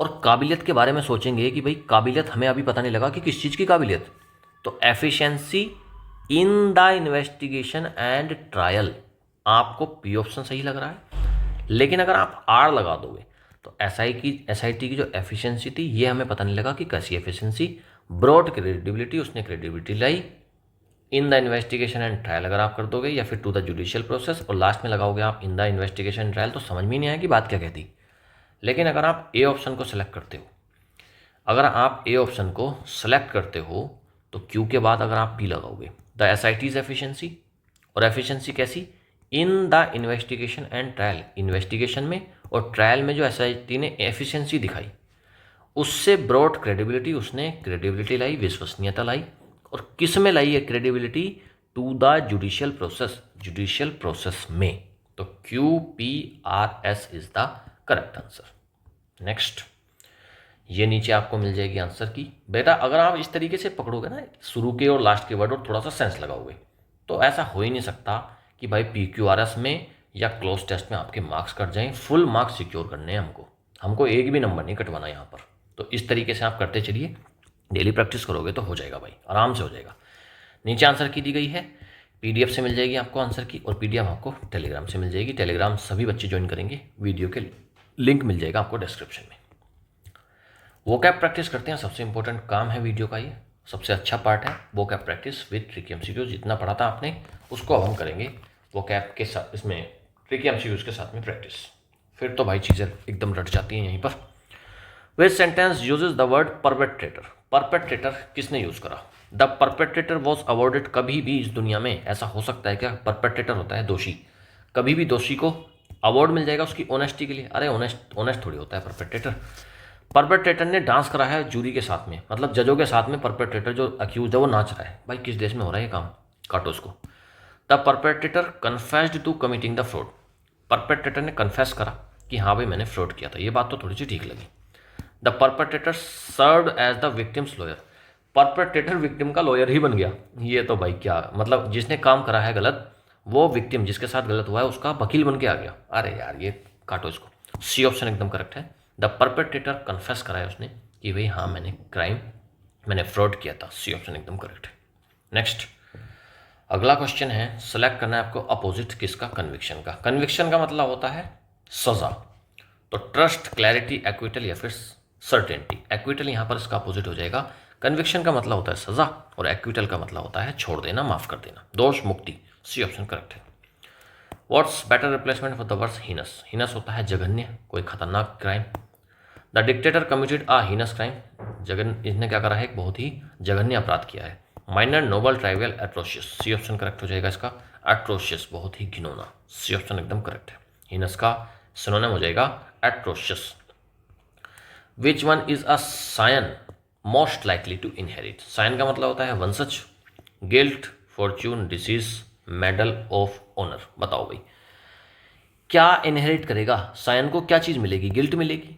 और काबिलियत के बारे में सोचेंगे कि भाई काबिलियत हमें अभी पता नहीं लगा कि किस चीज़ की काबिलियत, तो efficiency in the investigation and trial, आपको पी ऑप्शन सही लग रहा है। लेकिन अगर आप आर लगा दोगे तो SIT की जो एफिशिएंसी थी, ये हमें पता नहीं लगा कि कैसी एफिशिएंसी। ब्रॉड क्रेडिबिलिटी, उसने credibility lie. In the investigation and trial अगर आप कर दोगे, या फिर टू द जुडिशियल प्रोसेस, और लास्ट में लगाओगे आप इन द इन्वेस्टिगेशन एंड ट्रायल, तो समझ में नहीं आया कि बात क्या कहती। लेकिन अगर आप ए ऑप्शन को सेलेक्ट करते हो, अगर आप ए ऑप्शन को सेलेक्ट करते हो तो क्यू के बाद अगर आप पी लगाओगे, द SIT's एफिशिएंसी, और एफिशिएंसी कैसी, इन the investigation and trial, investigation में और ट्रायल में जो SIT ने एफिशिएंसी दिखाई, उससे ब्रॉड क्रेडिबिलिटी, उसने क्रेडिबिलिटी लाई, विश्वसनीयता लाई। और किस में लाई है credibility, to the judicial process, judicial process में। तो QPRS is the correct answer. Next, ये नीचे आपको मिल जाएगी आंसर की। बेटा अगर आप इस तरीके से पकड़ोगे ना, शुरू के और लास्ट के वर्ड और थोड़ा सा सेंस लगाओगे, तो ऐसा हो ही नहीं सकता कि भाई PQRS में या क्लोज टेस्ट में आपके मार्क्स कट जाएं। फुल मार्क्स सिक्योर करने हैं हमको एक भी नंबर नहीं कटवाना यहाँ पर। तो इस तरीके से आप करते चलिए, डेली प्रैक्टिस करोगे तो हो जाएगा भाई, आराम से हो जाएगा। नीचे आंसर की दी गई है, PDF से मिल जाएगी आपको आंसर की, और PDF आपको टेलीग्राम से मिल जाएगी। टेलीग्राम सभी बच्चे ज्वाइन करेंगे, वीडियो के लिंक मिल जाएगा आपको डिस्क्रिप्शन में। वोकैब प्रैक्टिस करते हैं, सबसे इंपॉर्टेंट काम है वीडियो का, ये सबसे अच्छा पार्ट है vocab practice with tricky MCQs। जितना पढ़ा था आपने उसको अब हम करेंगे वोकैब के साथ, इसमें ट्रिकी MCQs के साथ में प्रैक्टिस। फिर तो भाई चीज़ें एकदम रट जाती हैं यहीं पर। विच sentence uses the word perpetrator, perpetrator किसने यूज़ करा। द परपेट्रेटर वॉज अवॉर्डेड, कभी भी इस दुनिया में ऐसा हो सकता है क्या, परपेट्रेटर होता है दोषी, कभी भी दोषी को अवार्ड मिल जाएगा उसकी ऑनेस्टी के लिए। अरे ऑनेस्ट थोड़ी होता है परपेट्रेटर। परपेट्रेटर ने डांस करा है जूरी के साथ में, मतलब जजों के साथ में परपेट्रेटर जो अक्यूज है वो नाच रहा है। भाई किस देश में हो रहा है ये काम, काटो उसको। The perpetrator confessed to committing the fraud, perpetrator ने कन्फेस करा कि हाँ भाई मैंने फ्रॉड किया था, ये बात तो थोड़ी सी ठीक लगी। The perpetrator served as the victim's lawyer, perpetrator victim का लॉयर ही बन गया। ये तो भाई क्या मतलब, जिसने काम करा है गलत, वो विक्टिम जिसके साथ गलत हुआ है उसका वकील बन के आ गया। अरे यार ये काटो इसको। सी ऑप्शन एकदम करेक्ट है। द परपेट्रेटर कन्फेस करा है उसने कि भाई हाँ मैंने फ्रॉड किया था। सी ऑप्शन एकदम करेक्ट है। नेक्स्ट, अगला क्वेश्चन है, सेलेक्ट करना है आपको अपोजिट किसका, कन्विक्शन का। कन्विक्शन का मतलब होता है सजा। तो ट्रस्ट, क्लैरिटी, एक्विटल या फिर सर्टेनिटी। एक्विटल यहाँ पर इसका अपोजिट हो जाएगा। कन्विक्शन का मतलब होता है सजा, और एक्विटल का मतलब होता है छोड़ देना, माफ कर देना, दोष मुक्ति। सी ऑप्शन करेक्ट है। What's better replacement for the words heinous, heinous होता है जघन्य, कोई खतरनाक crime. The dictator committed a heinous crime, इसने क्या करा है, एक बहुत ही जघन्य अपराध किया है। Minor, noble, trivial, atrocious. C option correct हो जाएगा इसका, एट्रोशियस, बहुत ही घिनौना। सी ऑप्शन एकदम करेक्ट है। हीनस का सिनोनिम हो जाएगा atrocious. Which one is a scion most likely to inherit, scion का मतलब होता है वंशज। Guilt, fortune, disease, medal of honour. बताओ भाई क्या इनहेरिट करेगा, सायन को क्या चीज़ मिलेगी, गिल्ट मिलेगी,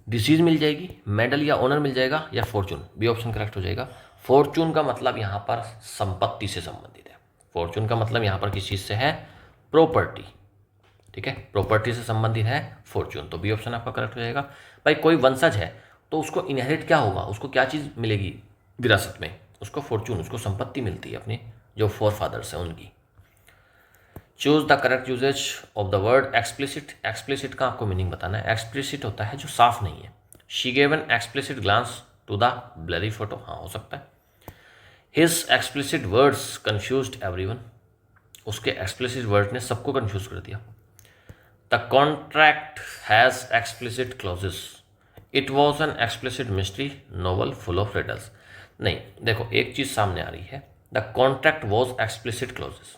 डिसीज मिल जाएगी, मेडल या ऑनर मिल जाएगा, या फॉर्च्यून। बी ऑप्शन करेक्ट हो जाएगा। फॉर्च्यून का मतलब यहाँ पर संपत्ति से संबंधित है। फॉर्च्यून का मतलब यहाँ पर किस चीज़ से है, प्रॉपर्टी। ठीक है, प्रॉपर्टी से संबंधित है फॉर्च्यून, तो बी ऑप्शन आपका करेक्ट हो जाएगा। भाई कोई वंशज है तो उसको इनहेरिट क्या होगा, उसको क्या चीज़ मिलेगी विरासत में, उसको फॉर्च्यून, उसको संपत्ति मिलती है अपने जो फोर फादर्स हैं उनकी। Choose the correct usage of the word explicit, explicit का आपको मीनिंग बताना है। एक्सप्लिसिट होता है जो साफ नहीं है। She gave an explicit glance to the blurry photo, हाँ हो सकता है। His explicit words confused everyone, उसके एक्सप्लिसिट वर्ड ने सबको कन्फ्यूज कर दिया। The contract has explicit clauses, it was an explicit mystery novel full of riddles. नहीं, देखो एक चीज़ सामने आ रही है, the contract was explicit clauses.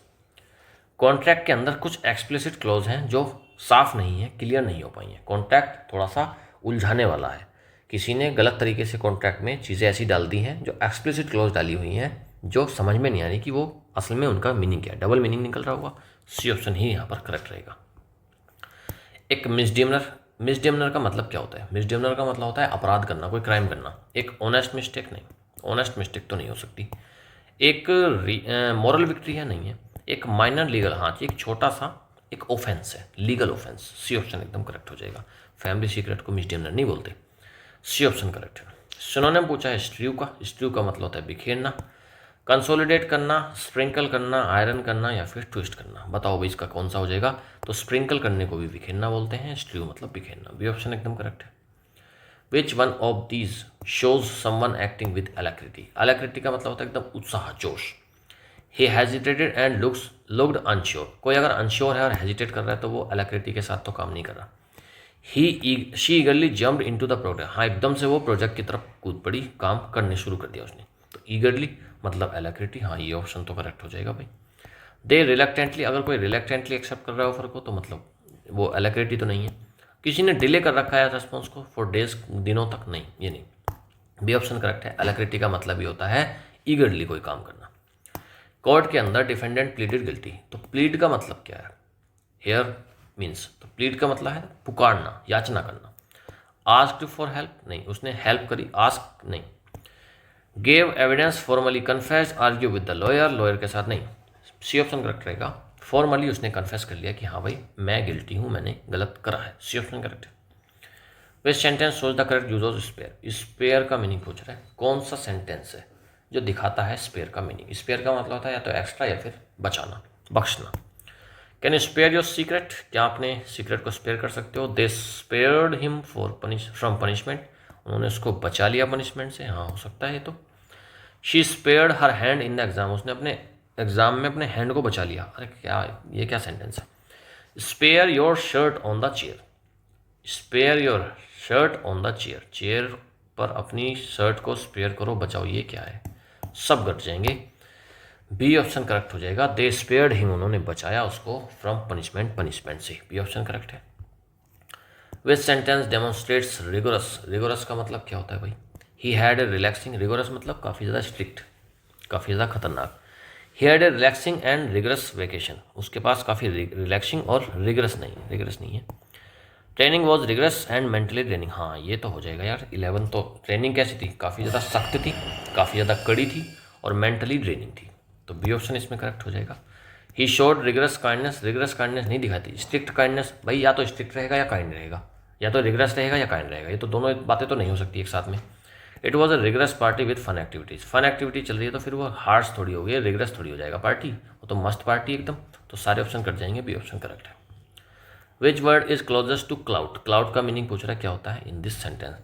Contract के अंदर कुछ एक्सप्लिसिट क्लॉज हैं जो साफ नहीं है, क्लियर नहीं हो पाई हैं। कॉन्ट्रैक्ट थोड़ा सा उलझाने वाला है, किसी ने गलत तरीके से कॉन्ट्रैक्ट में चीज़ें ऐसी डाल दी हैं जो एक्सप्लिसिट क्लॉज डाली हुई हैं जो समझ में नहीं आ रही कि वो असल में उनका मीनिंग क्या है, डबल मीनिंग निकल रहा होगा। सी ऑप्शन ही यहाँ पर करेक्ट रहेगा। एक मिसडिमनर का मतलब क्या होता है? मिसडिमनर का मतलब होता है अपराध करना, कोई क्राइम करना। एक ऑनेस्ट मिस्टेक नहीं, ऑनेस्ट मिस्टेक तो नहीं हो सकती। एक मॉरल विक्ट्री है, नहीं है। एक माइनर लीगल, हाँ एक छोटा सा एक ऑफेंस है, लीगल ऑफेंस। सी ऑप्शन एकदम करेक्ट हो जाएगा। फैमिली सीक्रेट को मिसडिमनर नहीं बोलते। सी ऑप्शन करेक्ट है। सिनोनिम पूछा है स्ट्रीव का। स्ट्रीव का मतलब होता है बिखेरना, कंसोलिडेट करना, स्प्रिंकल करना, आयरन करना या फिर ट्विस्ट करना। बताओ भाई इसका कौन सा हो जाएगा? तो स्प्रिंकल करने को भी बिखेरना बोलते हैं, स्ट्रीव मतलब बिखेरना। बी ऑप्शन एकदम करेक्ट है। Which one of these shows someone acting with alacrity. Alacrity का मतलब होता है एकदम उत्साह, जोश। He hesitated and looked unsure. कोई अगर अनश्योर है और हेजिटेट कर रहा है तो वो अलैक्रिटी के साथ तो काम नहीं कर रहा। She ईगरली jumped into the project. हाँ एकदम से वो प्रोजेक्ट की तरफ कूद पड़ी, काम करने शुरू कर दिया उसने। तो ईगरली मतलब अलैक्रिटी, हाँ ये ऑप्शन तो करेक्ट हो जाएगा भाई। दे रिलैक्टेंटली, अगर कोई रिलैक्टेंटली एक्सेप्ट कर रहा है ऑफर को तो मतलब वो अलैक्रिटी तो नहीं है। किसी ने डिले कर रखा है रेस्पॉन्स को फॉर डेज, दिनों तक, नहीं ये नहीं। बी ऑप्शन करेक्ट है। अलैक्रिटी का मतलब ही होता है ईगरली कोई काम करना। कोर्ट के अंदर डिफेंडेंट प्लीडेड गिल्टी। तो प्लीड का मतलब क्या है? हेयर मीन्स, तो प्लीड का मतलब है पुकारना, याचना करना। आस्क्ड फॉर हेल्प, नहीं उसने हेल्प करी, आस्क नहीं। Gave evidence formally, confess, argue with the lawyer, lawyer के साथ नहीं। सी ऑप्शन करेक्ट रहेगा। फॉर्मली उसने कन्फेस कर लिया कि हाँ भाई मैं गिल्टी हूँ, मैंने गलत करा है। सी ऑप्शन करेक्ट है। Which sentence shows the correct use of spare. Spare का मीनिंग पूछ रहा है, कौन सा सेंटेंस है जो दिखाता है स्पेयर का मीनिंग। स्पेयर का मतलब होता है या तो एक्स्ट्रा या फिर बचाना, बख्शना। Can you spare your secret, क्या आपने सीक्रेट को स्पेयर कर सकते हो? They spared him from punishment, उन्होंने उसको बचा लिया पनिशमेंट से, हाँ हो सकता है ये तो। She spared her hand in the exam, उसने अपने एग्जाम में अपने हैंड को बचा लिया। अरे क्या, ये क्या सेंटेंस है? Spare your shirt on the chair, spare your shirt on the chair, chair पर अपनी शर्ट को स्पेयर करो, बचाओ, ये क्या है? सब घट जाएंगे। बी ऑप्शन करेक्ट हो जाएगा। दे स्पेयर्ड हिम, उन्होंने बचाया उसको फ्रॉम पनिशमेंट, पनिशमेंट से। बी ऑप्शन करेक्ट है। Which sentence demonstrates rigorous. Rigorous का मतलब क्या होता है भाई? He had a relaxing, rigorous मतलब काफ़ी ज़्यादा स्ट्रिक्ट, काफ़ी ज़्यादा खतरनाक। He had a relaxing and rigorous vacation, उसके पास काफ़ी रिलैक्सिंग और रिगरस नहीं है। Training was rigorous and mentally draining, हाँ ये तो हो जाएगा यार। 11 तो ट्रेनिंग कैसी थी? काफ़ी ज़्यादा सख्त थी, काफ़ी ज़्यादा कड़ी थी और मेंटली ड्रेनिंग थी। तो बी ऑप्शन इसमें करेक्ट हो जाएगा। He showed rigorous kindness, rigorous kindness नहीं दिखाती, स्ट्रिक्ट काइंडनेस। भाई या तो स्ट्रिक्ट रहेगा या काइंड रहेगा, या तो रिगरस रहेगा या काइंड रहेगा, ये तो दोनों बातें तो नहीं हो सकती एक साथ में। It was a rigorous party with fun activities, fun activity चल रही है तो फिर वो हार्श थोड़ी हो गई, रिगरस थोड़ी हो जाएगा पार्टी, वो तो मस्त पार्टी एकदम। तो सारे ऑप्शन कट जाएंगे, बी ऑप्शन करेक्ट है। Which word is closest to clout, clout का मीनिंग पूछ रहा है क्या होता है in this sentence.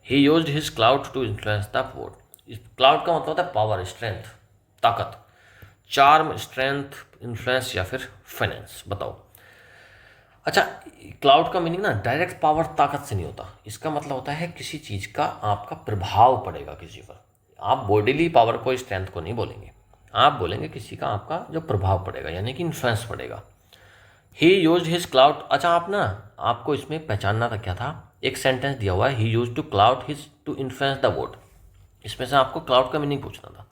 He used his clout to influence the vote. Clout का मतलब होता है पावर, स्ट्रेंथ, ताकत। चार्म, स्ट्रेंथ, इन्फ्लुएंस या फिर फाइनेंस, बताओ। अच्छा, क्लाउड का मीनिंग ना डायरेक्ट पावर, ताकत से नहीं होता। इसका मतलब होता है किसी चीज़ का आपका प्रभाव पड़ेगा किसी पर। आप बॉडीली पावर को, स्ट्रेंथ को नहीं बोलेंगे, आप बोलेंगे किसी का आपका जो प्रभाव पड़ेगा, यानी कि इन्फ्लुएंस पड़ेगा। ही यूज्ड हिज क्लाउड, अच्छा आप ना, आपको इसमें पहचानना था क्या था, एक सेंटेंस दिया हुआ है he used to clout his to influence the vote, इसमें से आपको क्लाउड का मीनिंग पूछना था।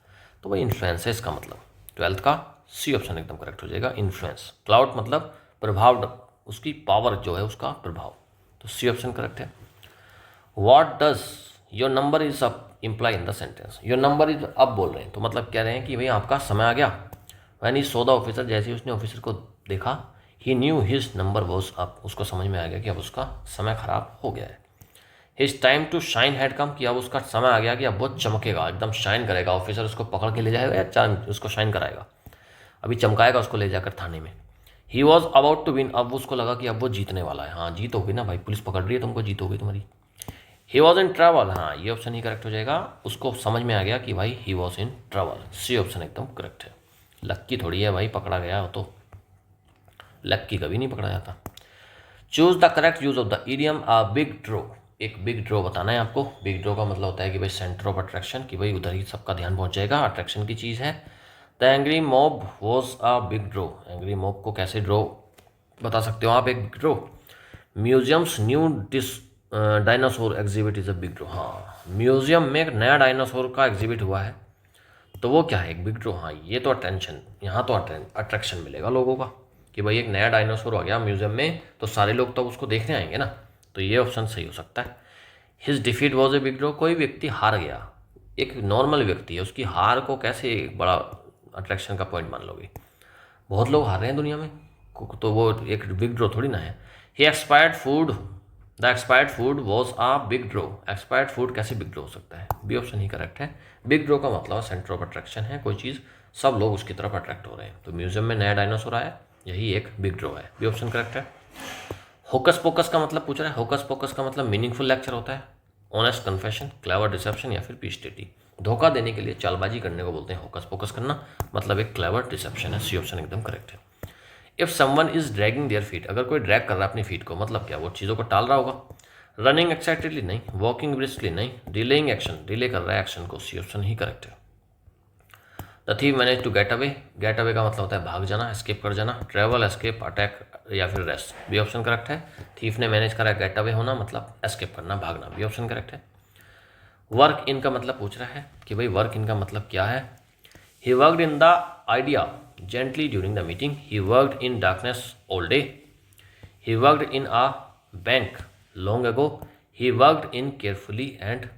तो वही इन्फ्लुएंस है इसका मतलब। 12th का सी ऑप्शन एकदम करेक्ट हो जाएगा, इन्फ्लुएंस। क्लाउड मतलब प्रभाव, उसकी पावर जो है उसका प्रभाव, तो सी ऑप्शन करेक्ट है। What does your number is up imply in the sentence. Your number is up बोल रहे हैं तो मतलब कह रहे हैं कि भाई आपका समय आ गया। When he saw the officer, जैसे ही उसने ऑफिसर को देखा, he knew his number was up, उसको समझ में आ गया कि अब उसका समय खराब हो गया है। His time to shine had come, कि अब उसका समय आ गया कि अब वो चमकेगा, एकदम शाइन करेगा। ऑफिसर उसको पकड़ के ले जाएगा या उसको शाइन कराएगा, अभी चमकाएगा उसको ले जाकर थाने में। He was about to win, अब उसको लगा कि अब वो जीतने वाला है। हाँ जीत होगी ना भाई, पुलिस पकड़ रही है तुमको, जीत होगी तुम्हारी। ही वॉज इन ट्रैवल, हाँ ये ऑप्शन ही करेक्ट हो जाएगा। उसको समझ में आ गया कि भाई he was in travel, C option एकदम करेक्ट है। लक्की थोड़ी है भाई पकड़ा गया हो तो, लक्की कभी नहीं पकड़ा जाता। Choose the correct use of the idiom a big draw, एक बिग ड्रॉ बताना है आपको। बिग ड्रॉ का मतलब होता है कि भाई सेंटर ऑफ अट्रैक्शन, कि भाई उधर ही सबका ध्यान पहुंच जाएगा, अट्रैक्शन की चीज़ है। The angry mob was a big draw, angry mob को कैसे ड्रॉ बता सकते हो आप, एक big draw. Museums new dinosaur exhibit is a big draw, हाँ म्यूजियम में एक नया डायनासोर का एग्जिबिट हुआ है तो वो क्या है, एक बिग ड्रॉ। हाँ ये तो अटेंशन, यहाँ तो अट्रैक्शन मिलेगा लोगों का, कि भाई एक नया डायनासोर आ गया म्यूजियम में, तो सारे लोग तो उसको देखने आएंगे ना, तो ये ऑप्शन सही हो सकता है। His defeat was a big draw, कोई व्यक्ति हार गया, एक नॉर्मल व्यक्ति है, उसकी हार को कैसे एक बड़ा अट्रैक्शन का पॉइंट मान लोगे? बहुत लोग हार रहे हैं दुनिया में, तो वो एक बिग ड्रॉ थोड़ी ना है। ही expired food, the expired food was a big draw, expired food कैसे बिग ड्रॉ हो सकता है? बी ऑप्शन ही करेक्ट है। बिग ड्रॉ का मतलब सेंटर ऑफ अट्रैक्शन है, कोई चीज़ सब लोग उसकी तरफ अट्रैक्ट हो रहे हैं, तो म्यूजियम में नया डायनासोर आया, यही एक बिग ड्रॉ है, बी ऑप्शन करेक्ट है। होकस पोकस का मतलब पूछ रहा है, होकस पोकस का मतलब मीनिंगफुल लेक्चर होता है, ऑनेस्ट कन्फेशन, क्लेवर डिसेप्शन या फिर पीस। धोखा देने के लिए, चालबाजी करने को बोलते हैं होकस पोकस करना, मतलब एक क्लेवर डिसेप्शन है, सी ऑप्शन एकदम करेक्ट है। If someone is dragging their feet, अगर कोई ड्रैग कर रहा है अपनी फीट को, मतलब क्या? वो चीज़ों को टाल रहा होगा। रनिंग एक्साइटेडली नहीं, वॉकिंग ब्रिस्कली नहीं, डिलेइंग एक्शन, डिले कर रहा है एक्शन को, सी ऑप्शन ही करेक्ट है। The thief manage to get away, get away का मतलब होता है भाग जाना, एस्केप कर जाना, ट्रैवल, एस्केप, अटैक या फिर रेस्ट, बी ऑप्शन करेक्ट है। थीफ ने मैनेज करा गेट अवे होना, मतलब एस्केप करना, भागना, बी ऑप्शन करेक्ट है। वर्क इन का मतलब पूछ रहा है कि भाई वर्क इन का मतलब क्या है? He worked in the idea gently during the meeting, he worked in darkness all day, he worked in a bank long ago, he worked in carefully and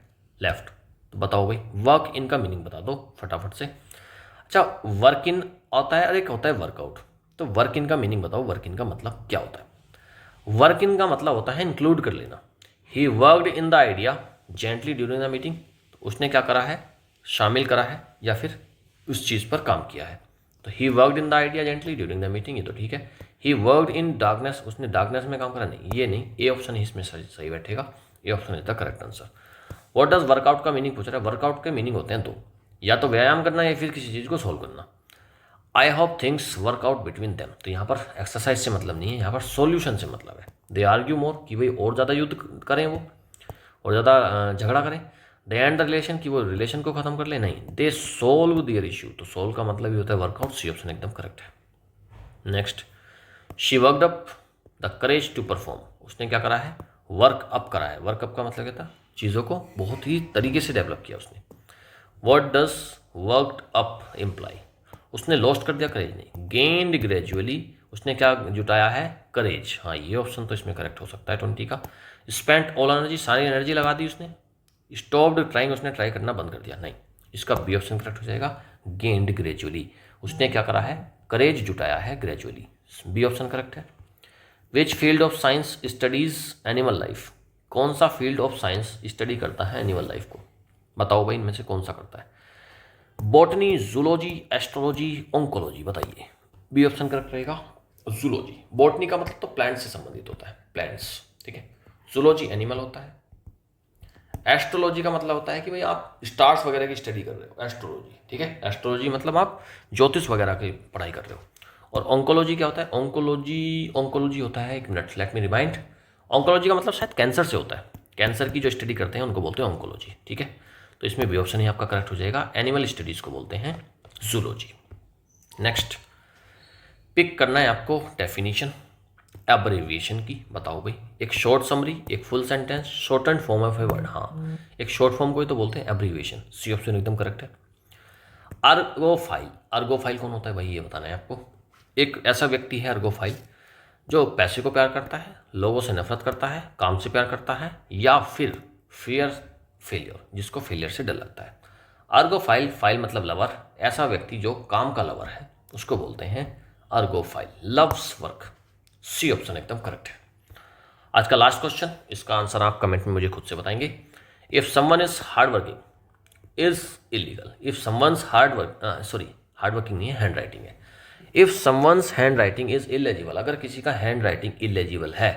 left. तो बताओ भाई वर्क इन का meaning बता दो फटाफट से। अच्छा, work in होता है और एक होता है वर्कआउट, तो वर्क इन का मीनिंग बताओ, वर्क इन का मतलब क्या होता है? वर्क इन का मतलब होता है इंक्लूड कर लेना। ही worked in the idea gently during the meeting, तो उसने क्या करा है? शामिल करा है या फिर उस चीज़ पर काम किया है, तो ही worked in the idea gently during the meeting, ये तो ठीक है। ही वर्कड इन डार्कनेस, उसने डार्कनेस में काम करा, नहीं ये नहीं, ए ऑप्शन ही इसमें सही बैठेगा, A option is the correct answer. What does workout का मीनिंग पूछ रहा है? वर्कआउट के मीनिंग होते हैं दो, या तो व्यायाम करना या फिर किसी चीज़ को सोल्व करना। I hope things workout between them, तो यहाँ पर एक्सरसाइज से मतलब नहीं है, यहाँ पर सॉल्यूशन से मतलब है। दे आर्ग्यू मोर, कि भाई और ज़्यादा युद्ध करें वो, और ज़्यादा झगड़ा करें। दे एंड द रिलेशन, कि वो रिलेशन को खत्म कर ले, नहीं। दे सोल्व दियर इशू, तो सोल्व का मतलब ही होता है वर्कआउट, सी ऑप्शन एकदम करेक्ट है। Next, she worked up the courage to perform, उसने क्या करा है? वर्क अप करा है। वर्क अप का मतलब क्या था? चीज़ों को बहुत ही तरीके से डेवलप किया उसने। What does worked up imply, उसने लॉस्ट कर दिया करेज नहीं। गेन्ड ग्रेजुअली, उसने क्या जुटाया है? करेज, हाँ ये ऑप्शन तो इसमें करेक्ट हो सकता है 20 का। स्पेंट ऑल एनर्जी, सारी एनर्जी लगा दी उसने। स्टॉप्ड ट्राइंग, उसने ट्राई करना बंद कर दिया, नहीं, इसका बी ऑप्शन करेक्ट हो जाएगा। गेन्ड ग्रेजुअली, उसने क्या करा है? करेज जुटाया है ग्रेजुअली, बी ऑप्शन करेक्ट है। Which field of science studies animal life, कौन सा फील्ड ऑफ साइंस स्टडी करता है एनिमल लाइफ को? बताओ भाई इनमें से कौन सा करता है? बॉटनी, जूलॉजी, एस्ट्रोलॉजी, ओंकोलॉजी, बताइए। बी ऑप्शन करेक्ट रहेगा, जूलॉजी। बॉटनी का मतलब तो प्लांट से संबंधित होता है, प्लांट्स, ठीक है। जूलॉजी एनिमल होता है। एस्ट्रोलॉजी का मतलब होता है कि भाई आप स्टार्स वगैरह की स्टडी कर रहे हो, एस्ट्रोलॉजी, ठीक है। एस्ट्रोलॉजी मतलब आप ज्योतिष वगैरह की पढ़ाई कर रहे हो। और ओंकोलॉजी क्या होता है? ओंकोलॉजी होता है, एक minute let me remind, oncology का मतलब शायद कैंसर से होता है, कैंसर की जो स्टडी करते हैं उनको बोलते हैं ओंकोलॉजी, ठीक है। तो इसमें भी ऑप्शन ही आपका करेक्ट हो जाएगा, एनिमल स्टडीज़ को बोलते हैं जूलॉजी। नेक्स्ट, पिक करना है आपको डेफिनेशन एब्रिविएशन की, बताओ भाई। एक शॉर्ट समरी, एक full sentence, shortened form of a word, हाँ एक शॉर्ट फॉर्म को ही तो बोलते हैं एब्रिविएशन, सी ऑप्शन एकदम करेक्ट है। अर्गोफाइल, अर्गोफाइल कौन होता है भाई ये बताना है आपको। एक ऐसा व्यक्ति है अर्गोफाइल जो पैसे को प्यार करता है, लोगों से नफरत करता है, काम से प्यार करता है, या फिर फियर फेलियर, जिसको फेलियर से डर लगता है। अर्गोफाइल, फाइल मतलब लवर, ऐसा व्यक्ति जो काम का लवर है उसको बोलते हैं अर्गोफाइल, लव्स वर्क, सी ऑप्शन एकदम करेक्ट है। आज का लास्ट क्वेश्चन, इसका आंसर आप कमेंट में मुझे खुद से बताएंगे। If someone is hard working is illegal, if someone's hard working नहीं है, हैंड राइटिंग है। If someone's hand writing is illegible, अगर किसी का हैंड राइटिंग इलेजिबल है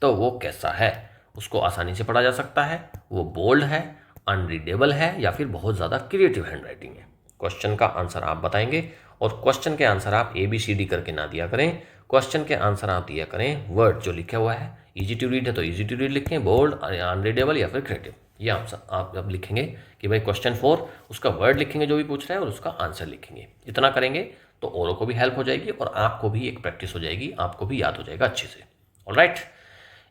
तो वो कैसा है? उसको आसानी से पढ़ा जा सकता है, वो बोल्ड है, अनरीडेबल है, या फिर बहुत ज़्यादा क्रिएटिव हैंड राइटिंग है। क्वेश्चन का आंसर आप बताएंगे, और क्वेश्चन के आंसर आप ABCD करके ना दिया करें, क्वेश्चन के आंसर आप दिया करें वर्ड जो लिखा हुआ है। इजी टू रीड है तो इजी टू रीड लिखें, बोल्ड, अनरीडेबल या फिर क्रिएटिव, ये आंसर आप अब लिखेंगे कि भाई क्वेश्चन 4 उसका वर्ड लिखेंगे जो भी पूछ रहा है और उसका आंसर लिखेंगे। इतना करेंगे तो औरों को भी हेल्प हो जाएगी और आपको भी एक प्रैक्टिस हो जाएगी, आपको भी याद हो जाएगा अच्छे से। ऑलराइट,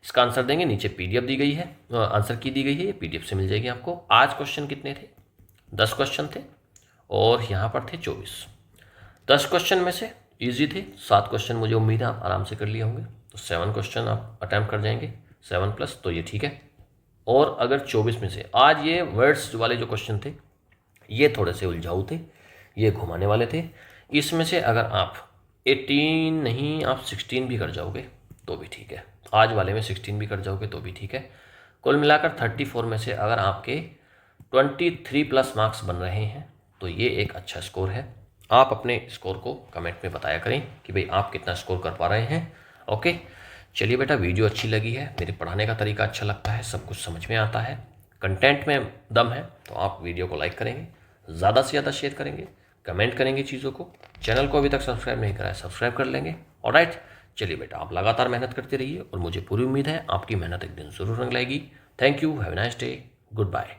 इसका आंसर देंगे, नीचे PDF दी गई है, आंसर की दी गई है, ये PDF से मिल जाएगी आपको। आज क्वेश्चन कितने थे? 10 क्वेश्चन थे और यहाँ पर थे 24। 10 क्वेश्चन में से ईजी थे। 7 क्वेश्चन मुझे उम्मीद है आप आराम से कर लिए होंगे। तो 7 क्वेश्चन आप अटैम्प्ट कर जाएंगे, 7+, तो ये ठीक है। और अगर 24 में से आज ये वर्ड्स वाले जो क्वेश्चन थे ये थोड़े से उलझाऊ थे, ये घुमाने वाले थे। इसमें से अगर आप 18 नहीं, आप 16 भी कर जाओगे तो भी ठीक है। आज वाले में 16 भी कर जाओगे तो भी ठीक है। कुल मिलाकर 34 में से अगर आपके 23+ मार्क्स बन रहे हैं तो ये एक अच्छा स्कोर है। आप अपने स्कोर को कमेंट में बताया करें कि भाई आप कितना स्कोर कर पा रहे हैं। ओके, चलिए बेटा, वीडियो अच्छी लगी है, मेरे पढ़ाने का तरीका अच्छा लगता है, सब कुछ समझ में आता है, कंटेंट में दम है, तो आप वीडियो को लाइक करेंगे, ज़्यादा से ज़्यादा शेयर करेंगे, कमेंट करेंगे चीज़ों को। चैनल को अभी तक सब्सक्राइब नहीं करा है, सब्सक्राइब कर लेंगे। ऑलराइट, चलिए बेटा, आप लगातार मेहनत करते रहिए और मुझे पूरी उम्मीद है आपकी मेहनत एक दिन ज़रूर रंग लाएगी। Thank you, have a nice day, good bye.